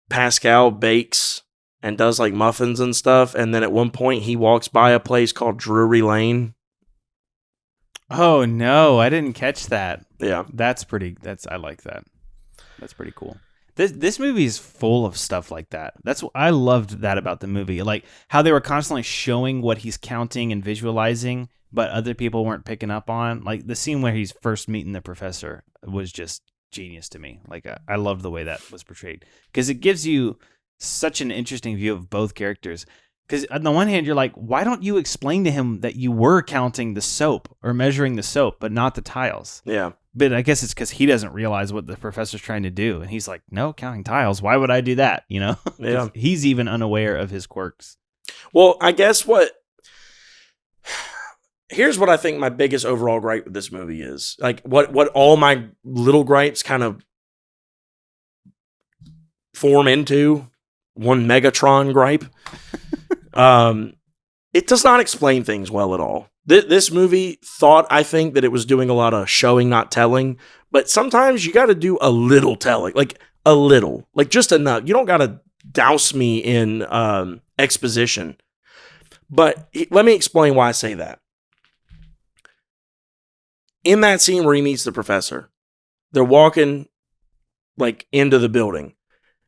Pascal bakes and does like muffins and stuff, and then at one point he walks by a place called Drury Lane?
Oh no, I didn't catch that.
Yeah.
I like that. That's pretty cool. This movie is full of stuff like that. I loved that about the movie. Like how they were constantly showing what he's counting and visualizing, but other people weren't picking up on. Like the scene where he's first meeting the professor was just genius to me. Like I loved the way that was portrayed because it gives you such an interesting view of both characters. Because on the one hand, you're like, why don't you explain to him that you were counting the soap or measuring the soap, but not the tiles?
Yeah.
But I guess it's because he doesn't realize what the professor's trying to do. And he's like, no, counting tiles. Why would I do that? You know?
Yeah.
He's even unaware of his quirks.
Well, I guess here's what I think my biggest overall gripe with this movie is. Like what all my little gripes kind of form into one Megatron gripe. It does not explain things well at all. This movie I think that it was doing a lot of showing, not telling, but sometimes you got to do a little telling, like a little, like just enough. You don't got to douse me in exposition. But let me explain why I say that. In that scene where he meets the professor, they're walking like into the building,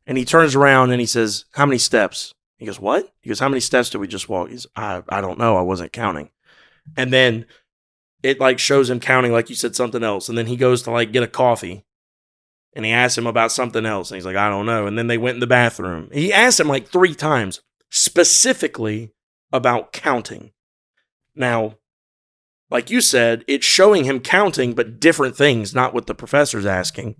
and he turns around and he says, "How many steps?" He goes, "What?" He goes, "How many steps did we just walk?" He's, I don't know. I wasn't counting. And then it like shows him counting, like you said, something else. And then he goes to like get a coffee, and he asks him about something else. And he's like, "I don't know." And then they went in the bathroom. He asked him like 3 times specifically about counting. Now, like you said, it's showing him counting, but different things, not what the professor's asking.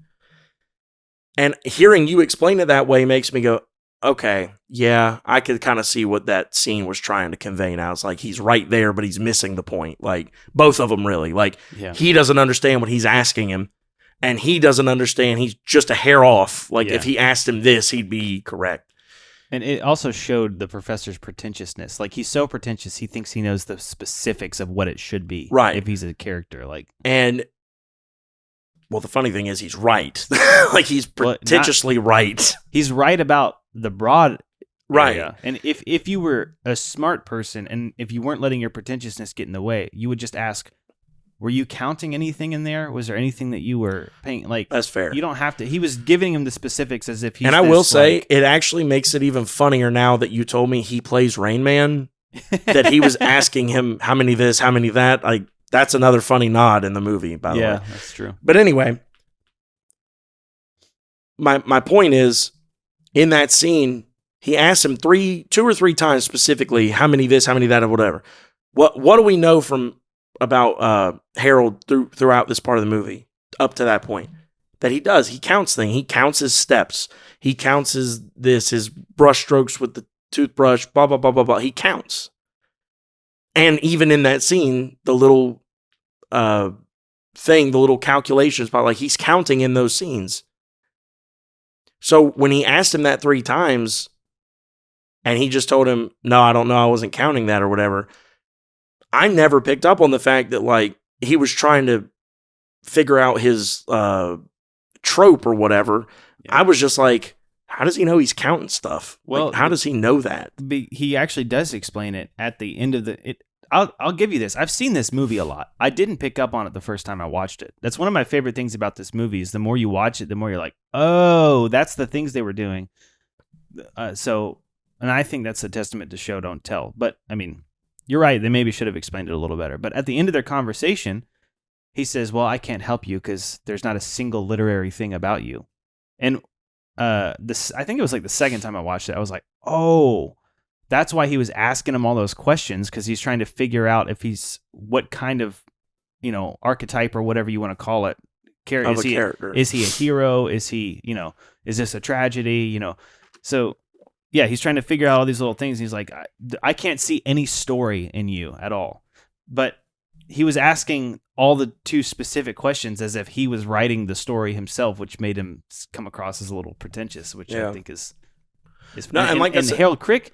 And hearing you explain it that way makes me go, okay, yeah, I could kind of see what that scene was trying to convey now. It's like he's right there, but he's missing the point. Like, both of them really. Like, he doesn't understand what he's asking him, and he doesn't understand he's just a hair off. Like, if he asked him this, he'd be correct.
And it also showed the professor's pretentiousness. Like, he's so pretentious, he thinks he knows the specifics of what it should be.
Right.
If he's a character. Like,
and, well, the funny thing is he's right. Like, he's pretentiously right.
He's right about the broad area.
Right.
And if you were a smart person, and if you weren't letting your pretentiousness get in the way, you would just ask, were you counting anything in there? Was there anything that you were paying? Like,
that's fair.
You don't have to. He was giving him the specifics as if he's.
And I will say, it actually makes it even funnier now that you told me he plays Rain Man. That he was asking him how many this, how many that. Like, that's another funny nod in the movie. By the way,
yeah, that's true.
But anyway, my point is, in that scene, he asked him 2 or 3 times specifically how many this, how many that, or whatever. What do we know about Harold throughout this part of the movie up to that point? That he does. He counts things. He counts his steps. He counts his brush strokes with the toothbrush, blah, blah, blah, blah, blah. He counts. And even in that scene, the little the little calculations, like, he's counting in those scenes. So when he asked him that 3 times, and he just told him, "No, I don't know. I wasn't counting that," or whatever, I never picked up on the fact that, like, he was trying to figure out his trope or whatever. Yeah. I was just like, how does he know he's counting stuff? Well, like, how does he know that?
He actually does explain it at the end of it. I'll give you this. I've seen this movie a lot. I didn't pick up on it the first time I watched it. That's one of my favorite things about this movie is the more you watch it, the more you're like, oh, that's the things they were doing. And I think that's a testament to show, don't tell. But, I mean, you're right. They maybe should have explained it a little better. But at the end of their conversation, he says, "Well, I can't help you because there's not a single literary thing about you." And I think it was like the second time I watched it, I was like, oh, that's why he was asking him all those questions, because he's trying to figure out if he's what kind of, archetype or whatever you want to call it.
Character.
Is he a hero? Is he, is this a tragedy? So yeah, he's trying to figure out all these little things. He's like, I can't see any story in you at all. But he was asking all the too specific questions as if he was writing the story himself, which made him come across as a little pretentious, which I think is
no,
and Harold Crick,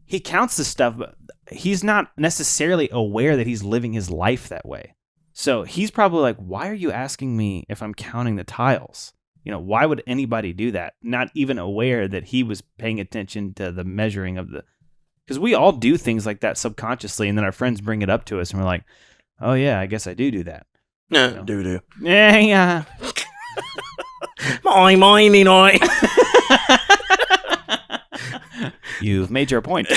he counts the stuff, but he's not necessarily aware that he's living his life that way. So he's probably like, why are you asking me if I'm counting the tiles? Why would anybody do that? Not even aware that he was paying attention to the measuring of because we all do things like that subconsciously, and then our friends bring it up to us, and we're like, oh yeah, I guess I do that.
No, do.
Yeah.
Moi.
You've made your point.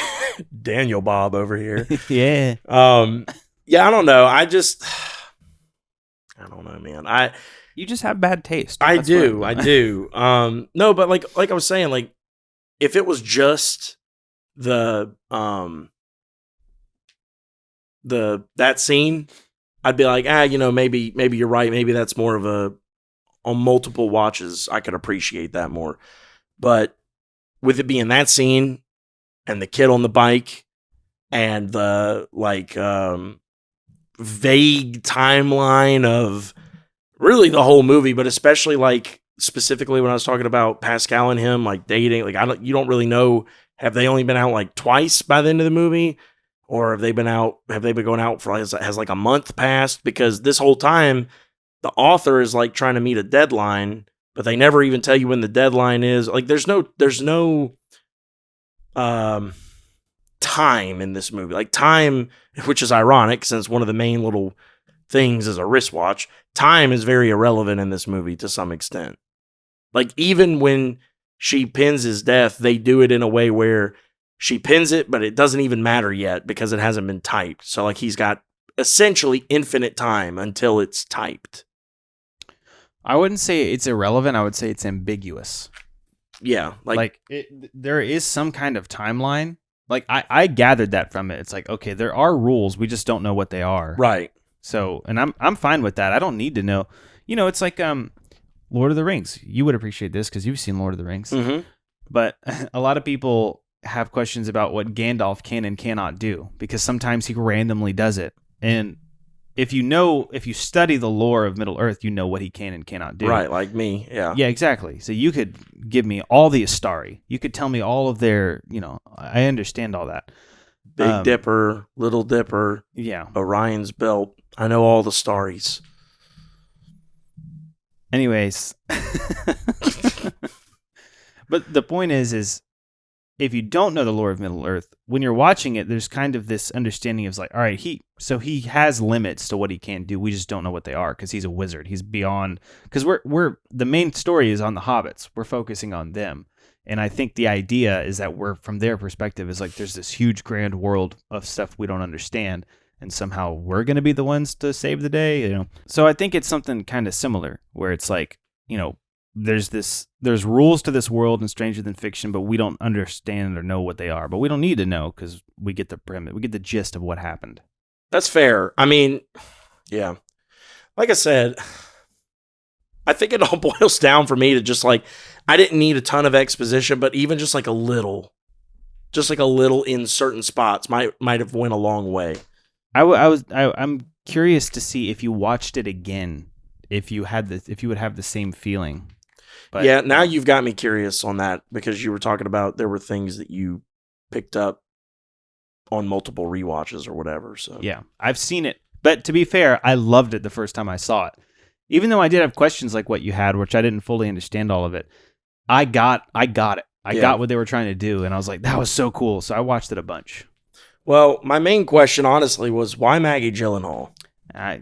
Daniel Bob over here.
Yeah.
Yeah, I don't know. I don't know, man.
You just have bad taste.
I do. No, but like I was saying, like, if it was just that scene, I'd be like, maybe you're right. Maybe that's more of on multiple watches, I could appreciate that more. But with it being that scene and the kid on the bike and the vague timeline of really the whole movie, but especially like specifically when I was talking about Pascal and him like dating, like you don't really know, have they only been out like twice by the end of the movie, or have they been going out for has like a month passed? Because this whole time the author is like trying to meet a deadline, but they never even tell you when the deadline is. Like there's no time in this movie, like time, which is ironic since one of the main little things as a wristwatch. Time is very irrelevant in this movie to some extent. Like, even when she pins his death, they do it in a way where she pins it, but it doesn't even matter yet because it hasn't been typed. So, like, he's got essentially infinite time until it's typed.
I wouldn't say it's irrelevant. I would say it's ambiguous.
Yeah.
There is some kind of timeline. Like, I gathered that from it. It's like, okay, there are rules. We just don't know what they are.
Right.
So, and I'm fine with that. I don't need to know. You know, it's like Lord of the Rings. You would appreciate this because you've seen Lord of the Rings.
Mm-hmm.
But a lot of people have questions about what Gandalf can and cannot do because sometimes he randomly does it. And if you study the lore of Middle-earth, you know what he can and cannot do.
Right, like me, yeah.
Yeah, exactly. So you could give me all the Astari. You could tell me all of their, I understand all that.
Big Dipper, Little Dipper,
yeah,
Orion's Belt. I know all the stories.
Anyways. But the point is if you don't know the lore of Middle-earth, when you're watching it, there's kind of this understanding of like, all right, he has limits to what he can do. We just don't know what they are because he's a wizard. He's beyond, because we're the main story is on the hobbits. We're focusing on them. And I think the idea is that we're, from their perspective, is like there's this huge grand world of stuff we don't understand. And somehow we're going to be the ones to save the day, So I think it's something kind of similar where it's like, there's rules to this world and Stranger Than Fiction, but we don't understand or know what they are. But we don't need to know because we get the premise, we get the gist of what happened.
That's fair. I mean, yeah. Like I said, I think it all boils down for me to just like, I didn't need a ton of exposition, but even just like a little in certain spots might have went a long way.
I'm curious to see if you watched it again, if you would have the same feeling. But,
yeah, now you've got me curious on that because you were talking about there were things that you picked up on multiple rewatches or whatever. So
yeah, I've seen it, but to be fair, I loved it the first time I saw it. Even though I did have questions like what you had, which I didn't fully understand all of it, I got it. I got what they were trying to do, and I was like, that was so cool. So I watched it a bunch.
Well, my main question, honestly, was why Maggie Gyllenhaal?
I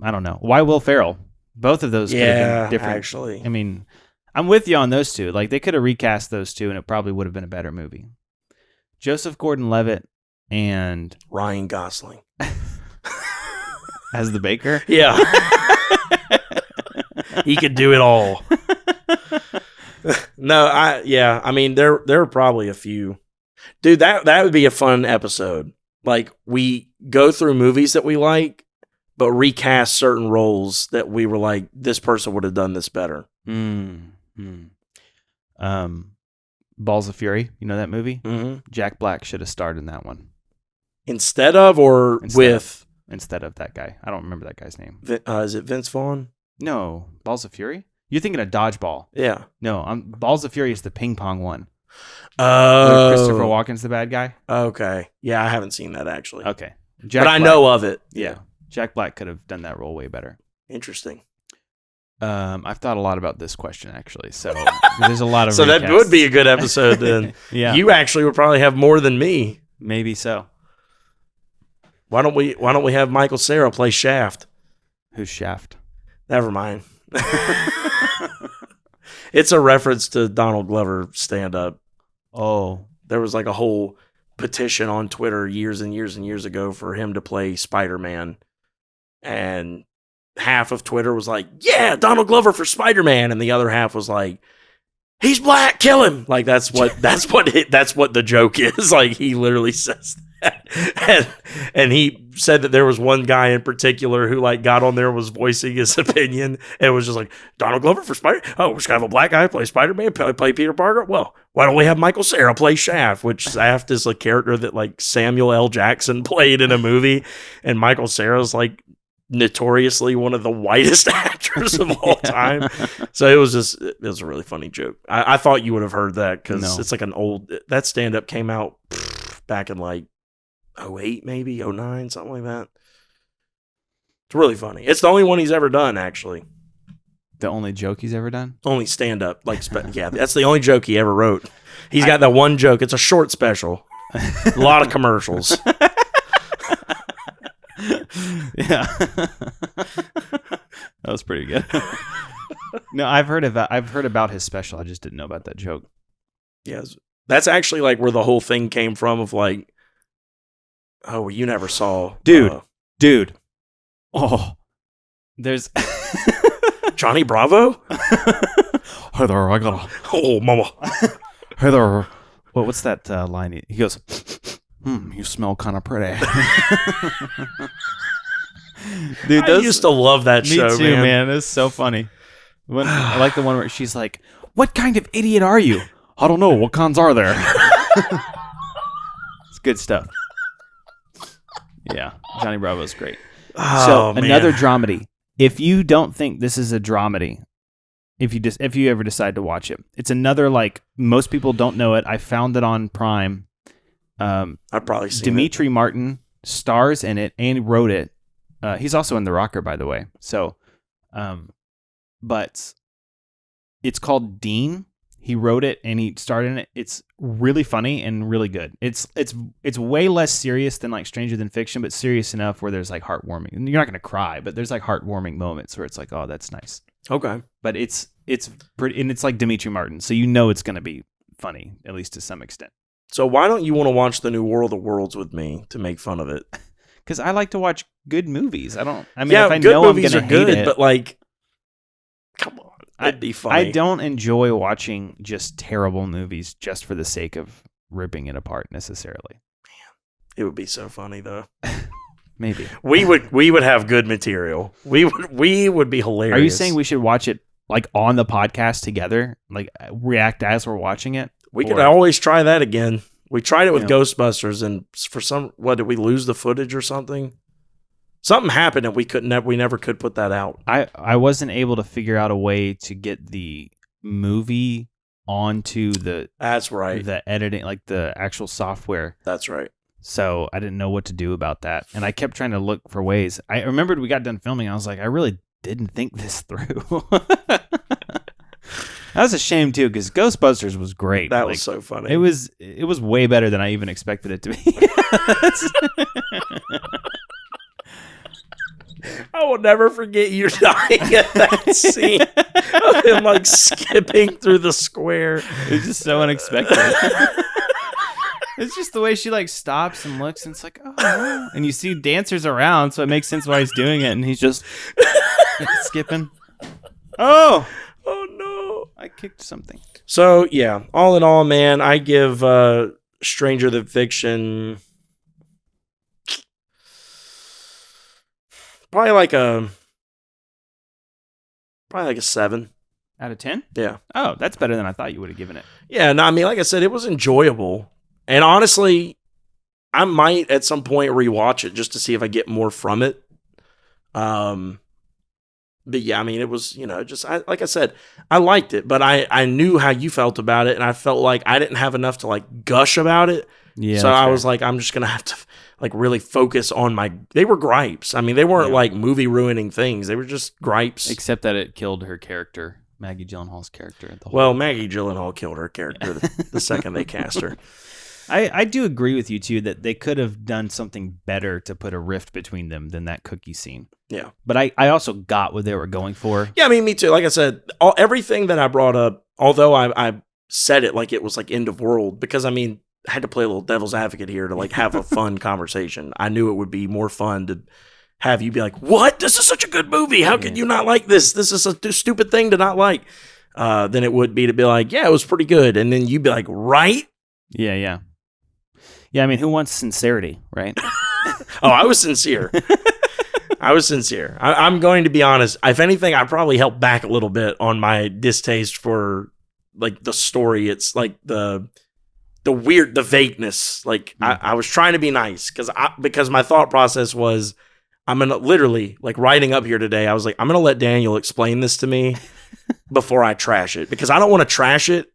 don't know. Why Will Ferrell? Both of those could have been different.
Actually.
I mean, I'm with you on those two. Like, they could have recast those two, and it probably would have been a better movie. Joseph Gordon-Levitt and
Ryan Gosling
as the baker.
Yeah, he could do it all. No, I mean, there are probably a few. Dude, that would be a fun episode. Like, we go through movies that we like, but recast certain roles that we were like, this person would have done this better.
Balls of Fury, you know that movie?
Mm-hmm.
Jack Black should have starred in that one.
Instead of that
guy. I don't remember that guy's name.
Is it Vince Vaughn?
No, Balls of Fury? You're thinking of Dodgeball.
Yeah.
No, Balls of Fury is the ping pong one.
Oh.
Christopher Walken's the bad guy?
Okay. Yeah, I haven't seen that actually.
Okay.
But I know of it.
Yeah. Jack Black could have done that role way better.
Interesting.
I've thought a lot about this question actually. So there's a lot of
So that would be a good episode then.
Yeah.
You actually would probably have more than me.
Maybe so.
Why don't we have Michael Cera play Shaft?
Who's Shaft?
Never mind. It's a reference to Donald Glover stand-up.
Oh.
There was like a whole petition on Twitter years and years and years ago for him to play Spider-Man. And half of Twitter was like, yeah, Donald Glover for Spider-Man. And the other half was like, he's black, kill him. Like, that's what the joke is. Like, he literally says that. And he said that there was one guy in particular who like got on there, was voicing his opinion, and was just like, Donald Glover for we're just gonna have a black guy play Spider-Man, play Peter Parker. Well, why don't we have Michael Cera play Shaft? Which Shaft is a character that like Samuel L. Jackson played in a movie, and Michael Cera's like notoriously one of the whitest actors of all time. So it was a really funny joke. I thought you would have heard that because it's like that stand-up came out back in like 2008, maybe 2009, something like that. It's really funny. It's the only one he's ever done, actually.
The only joke he's ever done?
Only stand-up. Yeah, that's the only joke he ever wrote. He's got that one joke. It's a short special. A lot of commercials.
Yeah. That was pretty good. No, I've heard about his special. I just didn't know about that joke.
Yes, that's actually like where the whole thing came from. Of like, oh, you never saw,
dude. Oh, there's
Johnny Bravo.
Hey there, I got
Oh, mama.
Hey there. What's that line? He goes, you smell kind of pretty. Dude,
I used to love that show,
me too, man. It's so funny. I like the one where she's like, "What kind of idiot are you?" I don't know. What cons are there? It's good stuff. Yeah, Johnny Bravo's great.
Oh, man.
Another dramedy. If you don't think this is a dramedy, if you ever decide to watch it, it's another, like, most people don't know it. I found it on Prime.
I've probably seen
Dimitri Martin stars in it and wrote it. He's also in The Rocker, by the way. So, but it's called Dean. He wrote it and he starred in it. It's really funny and really good. It's way less serious than like Stranger Than Fiction, but serious enough where there's like heartwarming. And you're not gonna cry, but there's like heartwarming moments where it's like, oh, that's nice.
Okay.
But it's pretty, and it's like Dimitri Martin, so you know it's gonna be funny, at least to some extent.
So why don't you want to watch the new World of Worlds with me to make fun of it?
Because I like to watch good movies. If I
good
know
movies
I'm
are
gonna hate
good,
it,
but like, come on, it'd be funny.
I don't enjoy watching just terrible movies just for the sake of ripping it apart necessarily.
It would be so funny though.
Maybe
we would have good material. We would be hilarious.
Are you saying we should watch it like on the podcast together, like react as we're watching it?
We could always try that again. We tried it with Ghostbusters, and for did we lose the footage or something? Something happened, and we never could put that out.
I wasn't able to figure out a way to get the movie onto the.
That's right.
The editing, like the actual software.
That's right.
So I didn't know what to do about that, and I kept trying to look for ways. I remembered we got done filming. I was like, I really didn't think this through. That was a shame too, because Ghostbusters was great.
That was so funny.
It was way better than I even expected it to be.
I will never forget you dying at that scene of him like skipping through the square.
It's just so unexpected. It's just the way she like stops and looks, and it's like, oh, and you see dancers around, so it makes sense why he's doing it, and he's just skipping. Oh no! I kicked something.
So yeah, all in all, man, I give Stranger Than Fiction probably like a 7
out of 10.
Yeah.
Oh, that's better than I thought you would have given it.
Yeah, no, I mean, like I said, it was enjoyable, and honestly, I might at some point rewatch it just to see if I get more from it. But yeah, I mean, it was, like I said, I liked it, but I knew how you felt about it, and I felt like I didn't have enough to like gush about it.
Yeah.
So I was like, I'm just going to have to like really focus on they were gripes. I mean, they weren't like movie ruining things. They were just gripes.
Except that it killed her character, Maggie Gyllenhaal's character.
Maggie Gyllenhaal killed her character the second they cast her.
I do agree with you, too, that they could have done something better to put a rift between them than that cookie scene.
Yeah.
But I also got what they were going for.
Yeah, I mean, me too. Like I said, everything that I brought up, although I said it like it was like end of world, because I mean, I had to play a little devil's advocate here to like have a fun conversation. I knew it would be more fun to have you be like, what? This is such a good movie. How could you not like this? This is a stupid thing to not like. Than it would be to be like, yeah, it was pretty good. And then you'd be like, right?
Yeah. Yeah, I mean, who wants sincerity, right?
Oh, I was sincere. I'm going to be honest. If anything, I probably helped back a little bit on my distaste for like the story. It's like the vagueness. Like I was trying to be nice because my thought process was I'm gonna literally like writing up here today. I was like, I'm gonna let Daniel explain this to me before I trash it, because I don't want to trash it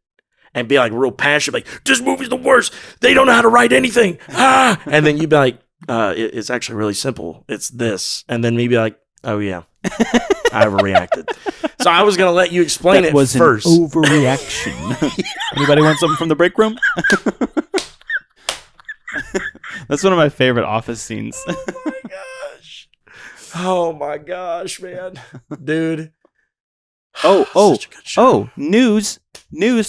and be like real passionate, like this movie's the worst. They don't know how to write anything. And then you'd be like, it's actually really simple. It's this. And then maybe like, oh yeah, I overreacted. So I was going to let you explain it first.
An overreaction. Anybody want something from the break room? That's one of my favorite Office scenes.
Oh my gosh. Oh my gosh, man. Dude.
Oh,
Such a good show.
news,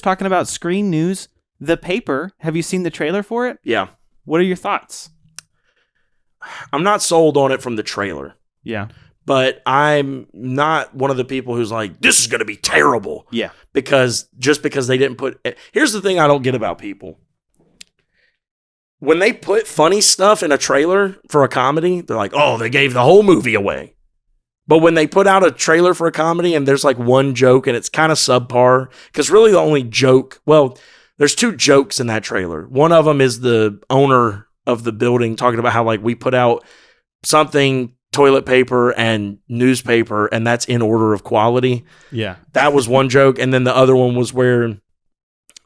talking about Screen News, The Paper. Have you seen the trailer for it?
Yeah.
What are your thoughts?
I'm not sold on it from the trailer,
Yeah.
but I'm not one of the people who's like, this is going to be terrible.
Yeah.
Because they didn't put. Here's the thing I don't get about people. When they put funny stuff in a trailer for a comedy, they're like, oh, they gave the whole movie away. But when they put out a trailer for a comedy and there's like one joke and it's kind of subpar, because really the only joke, well, there's two jokes in that trailer. One of them is the owner of the building talking about how like we put out something, toilet paper and newspaper, and that's in order of quality.
Yeah.
That was one joke. And then the other one was where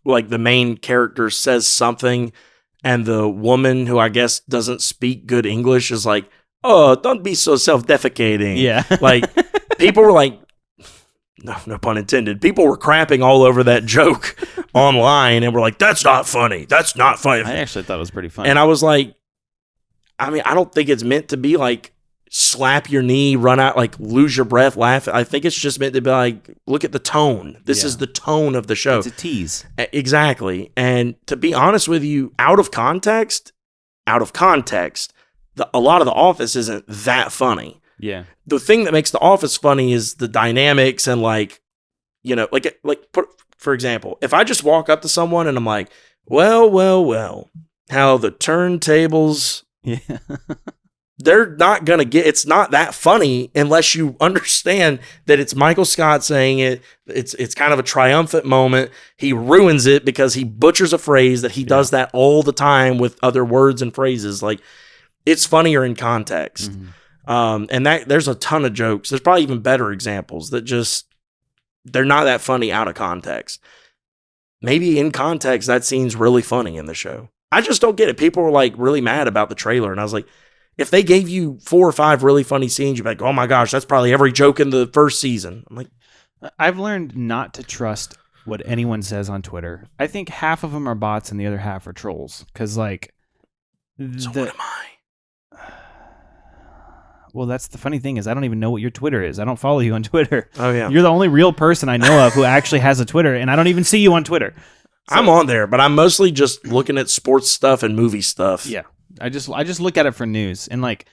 like the main character says something and the woman who I guess doesn't speak good English is like, oh, don't be so self-defecating.
Yeah.
Like people were like, no pun intended. People were crapping all over that joke online and were like, that's not funny. That's not funny.
I actually thought it was pretty funny.
And I was like, I mean, I don't think it's meant to be like slap your knee, run out, like lose your breath, laugh. I think it's just meant to be like, look at the tone. This is the tone of the show.
It's a tease.
Exactly. And to be honest with you, out of context, a lot of The Office isn't that funny.
Yeah.
The thing that makes The Office funny is the dynamics and like, you know, like for example, if I just walk up to someone and I'm like, well, how the turntables,
Yeah.
they're not going to get, it's not that funny unless you understand that it's Michael Scott saying it. It's kind of a triumphant moment. He ruins it because he butchers a phrase that he does that all the time with other words and phrases. Like it's funnier in context.
Mm-hmm.
And that there's a ton of jokes. There's probably even better examples that just, they're not that funny out of context. Maybe in context, that scene's really funny in the show. I just don't get it. People were like really mad about the trailer. And I was like, if they gave you 4 or 5 really funny scenes, you'd be like, oh my gosh, that's probably every joke in the first season. I'm like,
I've learned not to trust what anyone says on Twitter. I think half of them are bots and the other half are trolls. Because like,
so what am I?
Well, that's the funny thing is I don't even know what your Twitter is. I don't follow you on Twitter.
Oh yeah.
You're the only real person I know of who actually has a Twitter, and I don't even see you on Twitter. So,
I'm on there, but I'm mostly just looking at sports stuff and movie stuff.
Yeah. I just look at it for news, and like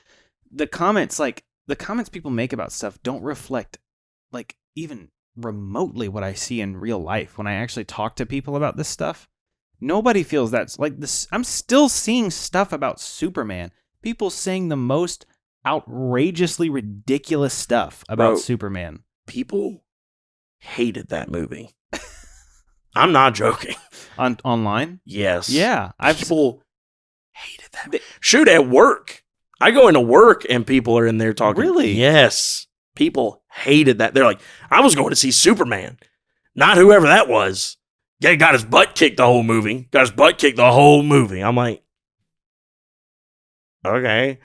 the comments people make about stuff don't reflect like even remotely what I see in real life when I actually talk to people about this stuff. Nobody feels that's like this. I'm still seeing stuff about Superman. People saying the most outrageously ridiculous stuff about Superman.
People hated that movie. I'm not joking.
Online?
Yes.
Yeah.
People hated that. Shoot, at work. I go into work and people are in there talking.
Really?
Yes. People hated that. They're like, I was going to see Superman. Not whoever that was. Yeah, got his butt kicked the whole movie. I'm like, okay.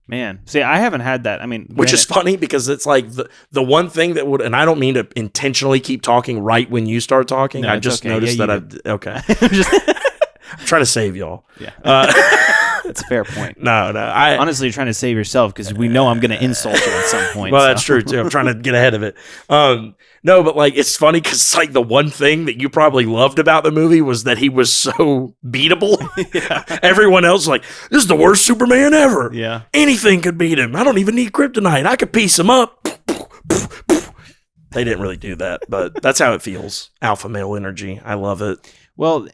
Man, see, I haven't had that. I mean,
which is funny because it's like the one thing that would, and I don't mean to intentionally keep talking right when you start talking.
No,
I just noticed that okay. I'm trying to save y'all.
Yeah. That's a fair point.
No.
Honestly, you're trying to save yourself because we know I'm going to insult you at some point.
Well, that's true too. I'm trying to get ahead of it. No, but like it's funny because it's like the one thing that you probably loved about the movie was that he was so beatable.
Yeah.
Everyone else was like, this is the worst Superman ever.
Yeah.
Anything could beat him. I don't even need kryptonite. I could piece him up. They didn't really do that, but that's how it feels. Alpha male energy. I love it.
Well,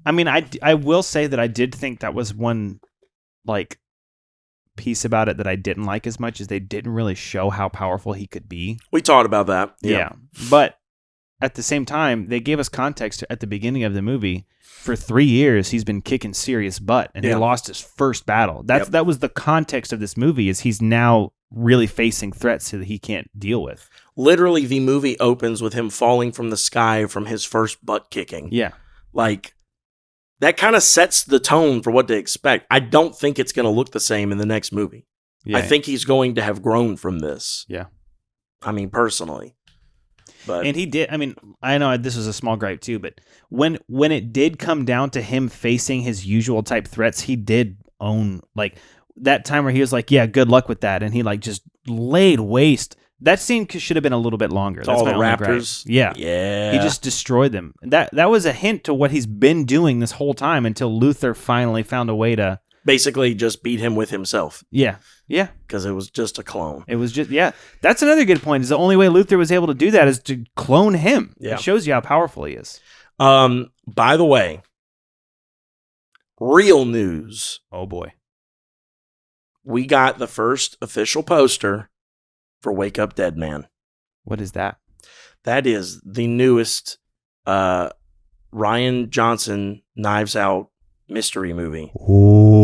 I mean, I will say that I did think that was one like piece about it that I didn't like as much as they didn't really show how powerful he could be.
We talked about that.
Yeah. But at the same time, they gave us context at the beginning of the movie. For 3 years, he's been kicking serious butt, and he lost his first battle. That was the context of this movie, is he's now really facing threats that he can't deal with.
Literally, the movie opens with him falling from the sky from his first butt kicking.
Yeah.
Like, that kind of sets the tone for what to expect. I don't think it's going to look the same in the next movie.
Yeah.
I think he's going to have grown from this.
Yeah.
I mean, personally. But
and he did. I mean, I know this was a small gripe too, but when it did come down to him facing his usual type threats, he did own, like, that time where he was like, yeah, good luck with that. And he like just laid waste. That scene should have been a little bit longer.
That's
That's
all
my
the
only
raptors.
gripe. Yeah.
Yeah.
He just destroyed them. That was a hint to what he's been doing this whole time until Luther finally found a way to
basically just beat him with himself.
Yeah.
Because it was just a clone.
It was just That's another good point. Is the only way Luther was able to do that is to clone him.
Yeah.
It shows you how powerful he is.
By the way, real news.
Oh boy.
We got the first official poster for Wake Up Dead Man.
What is that?
That is the newest Rian Johnson Knives Out mystery movie.
Oh.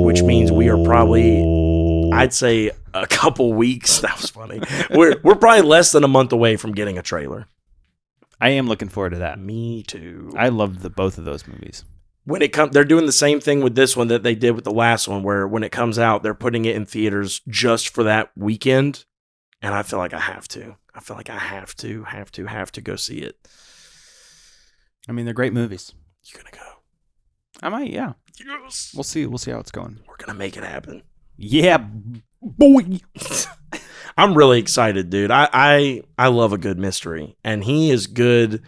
Which means we are probably, I'd say, a couple weeks. That was funny. We're probably less than a month away from getting a trailer.
I am looking forward to that.
Me too.
I loved both of those movies.
When it comes, they're doing the same thing with this one that they did with the last one, where when it comes out, they're putting it in theaters just for that weekend. And I feel like I have to. I feel like I have to go see it.
I mean, they're great movies.
You gonna go?
I might, yeah.
Yes.
We'll see how it's going.
We're gonna make it happen.
Yeah, boy.
I'm really excited, dude. I love a good mystery, and he is good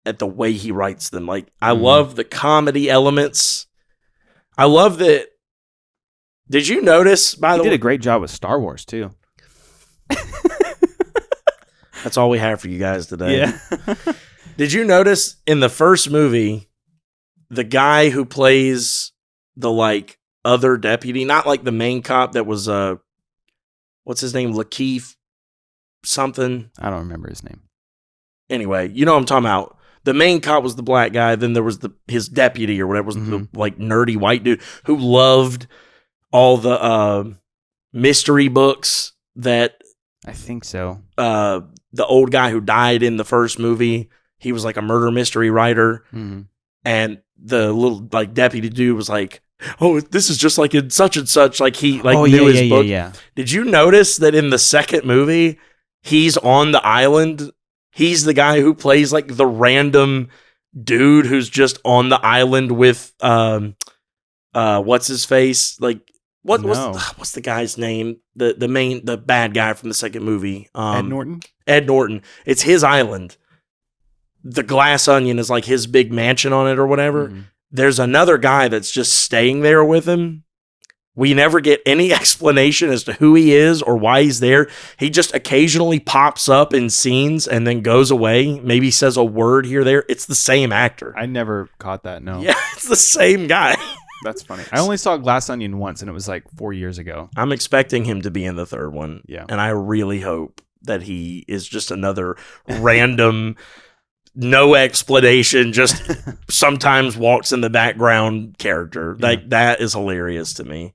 at the way he writes them. Like, I love the comedy elements. I love that. Did you notice, by the way?
He did a great job with Star Wars, too.
That's all we have for you guys today.
Yeah.
Did you notice in the first movie, the guy who plays the, like, other deputy, not like the main cop that was, what's his name? Lakeith something?
I don't remember his name.
Anyway, you know what I'm talking about. The main cop was the black guy. Then there was his deputy or whatever was the like nerdy white dude who loved all the mystery books that
I think so.
The old guy who died in the first movie, he was like a murder mystery writer.
Mm-hmm.
And the little like deputy dude was like, oh, this is just like in such and such. Like he like knew his book.
Yeah.
Did you notice that in the second movie, he's on the island? He's the guy who plays like the random dude who's just on the island with what's his face? Like what's the guy's name? The bad guy from the second movie.
Ed Norton?
Ed Norton. It's his island. The Glass Onion is like his big mansion on it or whatever. Mm-hmm. There's another guy that's just staying there with him. We never get any explanation as to who he is or why he's there. He just occasionally pops up in scenes and then goes away. Maybe says a word here or there. It's the same actor.
I never caught that, no.
Yeah, it's the same guy.
That's funny. I only saw Glass Onion once, and it was like 4 years ago.
I'm expecting him to be in the third one.
Yeah.
And I really hope that he is just another random... no explanation, just sometimes walks in the background character. Yeah. Like that is hilarious to me.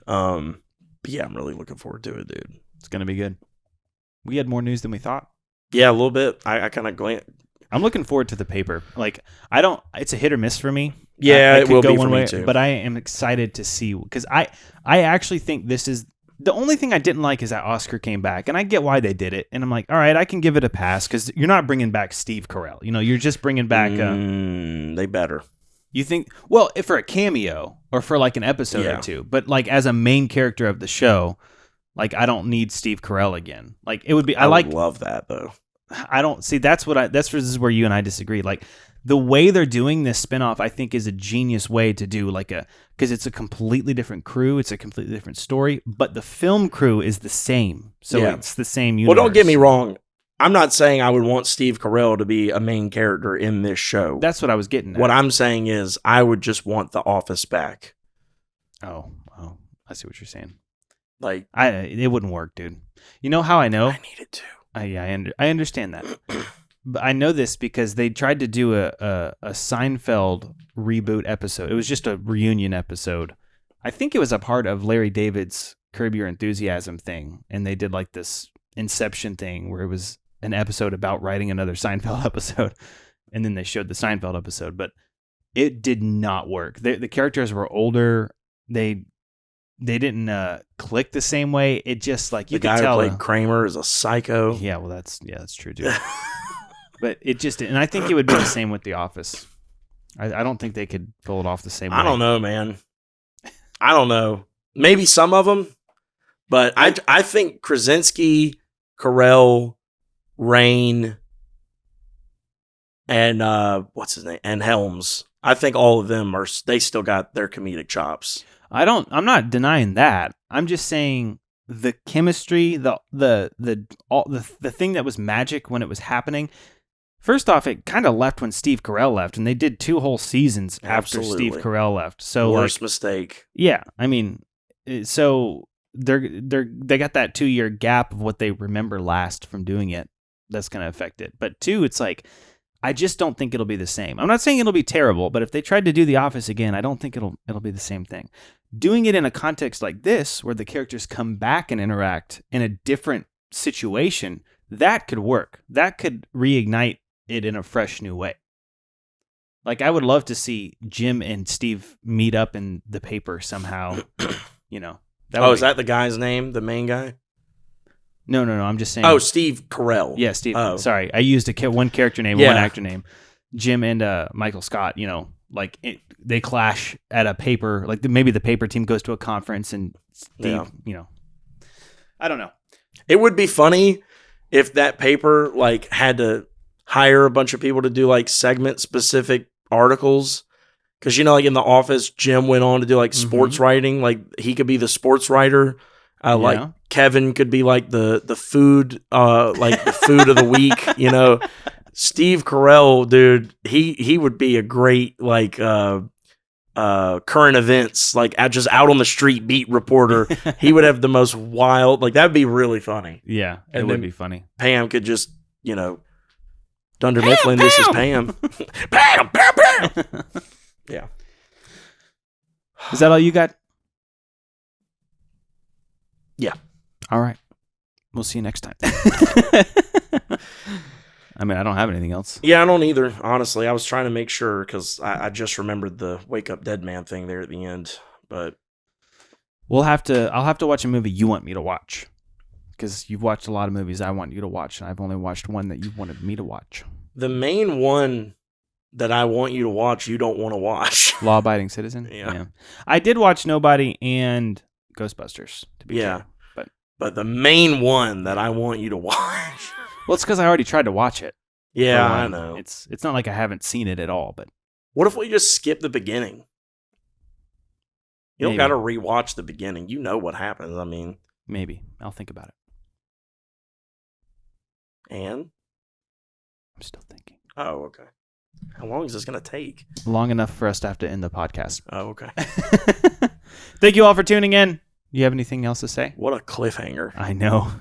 But yeah, I'm really looking forward to it, dude.
It's gonna be good. We had more news than we thought.
Yeah, a little bit. I kind of glanced.
I'm looking forward to the paper. Like it's a hit or miss for me.
Yeah, it will
go
be
one
for
way,
me too.
But I am excited to see because I actually think this is. The only thing I didn't like is that Oscar came back, and I get why they did it. And I'm like, all right, I can give it a pass because you're not bringing back Steve Carell. You know, you're just bringing back.
They better.
You think? Well, if for a cameo or for like an episode or two, but like as a main character of the show, like I don't need Steve Carell again. Like it would be. I would
love that though.
I don't see. This is where you and I disagree. Like the way they're doing this spinoff, I think is a genius way to do because it's a completely different crew. It's a completely different story, but the film crew is the same. So it's the same universe.
Well, don't get me wrong. I'm not saying I would want Steve Carell to be a main character in this show.
That's what I was getting at.
What I'm saying is I would just want The Office back.
Oh, I see what you're saying.
Like
it wouldn't work, dude. You know how I know?
I need it to.
I understand that. But I know this because they tried to do a Seinfeld reboot episode. It was just a reunion episode. I think it was a part of Larry David's Curb Your Enthusiasm thing. And they did like this Inception thing where it was an episode about writing another Seinfeld episode. And then they showed the Seinfeld episode. But it did not work. The characters were older. They didn't click the same way. It just like you could tell.
The guy who played Kramer is a psycho.
Yeah, well, that's true, dude. But it just, and I think it would be the same with The Office. I don't think they could pull it off the same way.
I don't know, man. I don't know. Maybe some of them, but I think Krasinski, Carell, Rain, and what's his name, and Helms. I think all of them they still got their comedic chops.
I'm not denying that. I'm just saying the chemistry, the thing that was magic when it was happening. First off, it kind of left when Steve Carell left, and they did 2 whole seasons after Steve Carell left. So
worst mistake.
Yeah, I mean, so they got that 2-year gap of what they remember last from doing it. That's going to affect it. But 2, it's like, I just don't think it'll be the same. I'm not saying it'll be terrible, but if they tried to do The Office again, I don't think it'll be the same thing. Doing it in a context like this, where the characters come back and interact in a different situation, that could work. That could reignite it in a fresh new way. Like, I would love to see Jim and Steve meet up in the paper somehow. You know.
Is that the guy's name? The main guy?
No. I'm just saying.
Oh, Steve Carell.
Yeah, Steve.
Oh.
Sorry, I used one character name, one actor name. Jim and Michael Scott. You know, like they clash at a paper. Like maybe the paper team goes to a conference and Steve. You know, I don't know.
It would be funny if that paper like had to hire a bunch of people to do like segment specific articles. Because, you know, like in The Office, Jim went on to do like sports writing. Like he could be the sports writer. Like Kevin could be like the food, like the food of the week. You know, Steve Carell, dude, he would be a great like current events, like just out on the street beat reporter. He would have the most wild, like that'd be really funny.
Yeah, it would be funny.
Pam could just, you know, Dunder Mifflin, this is Pam. Pam, Pam, Pam. Yeah.
Is that all you got?
Yeah.
All right. We'll see you next time. I mean, I don't have anything else.
Yeah, I don't either, honestly. I was trying to make sure because I just remembered the Wake Up Dead Man thing there at the end. But
I'll have to watch a movie you want me to watch. Because you've watched a lot of movies I want you to watch, and I've only watched one that you wanted me to watch.
The main one that I want you to watch, you don't want to watch.
Law Abiding Citizen?
Yeah.
I did watch Nobody and Ghostbusters, to be fair.
But the main one that I want you to watch.
Well, it's because I already tried to watch it.
Yeah, I know.
It's not like I haven't seen it at all, but
what if we just skip the beginning? You don't got to rewatch the beginning. You know what happens. I mean,
maybe. I'll think about it.
And?
I'm still thinking.
Oh, okay. How long is this going to take?
Long enough for us to have to end the podcast.
Oh, okay.
Thank you all for tuning in. You have anything else to say?
What a cliffhanger.
I know.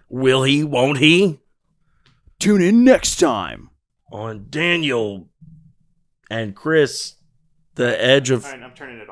Will he? Won't he?
Tune in next time
on Daniel and Chris, the edge of...
All right, I'm turning it off.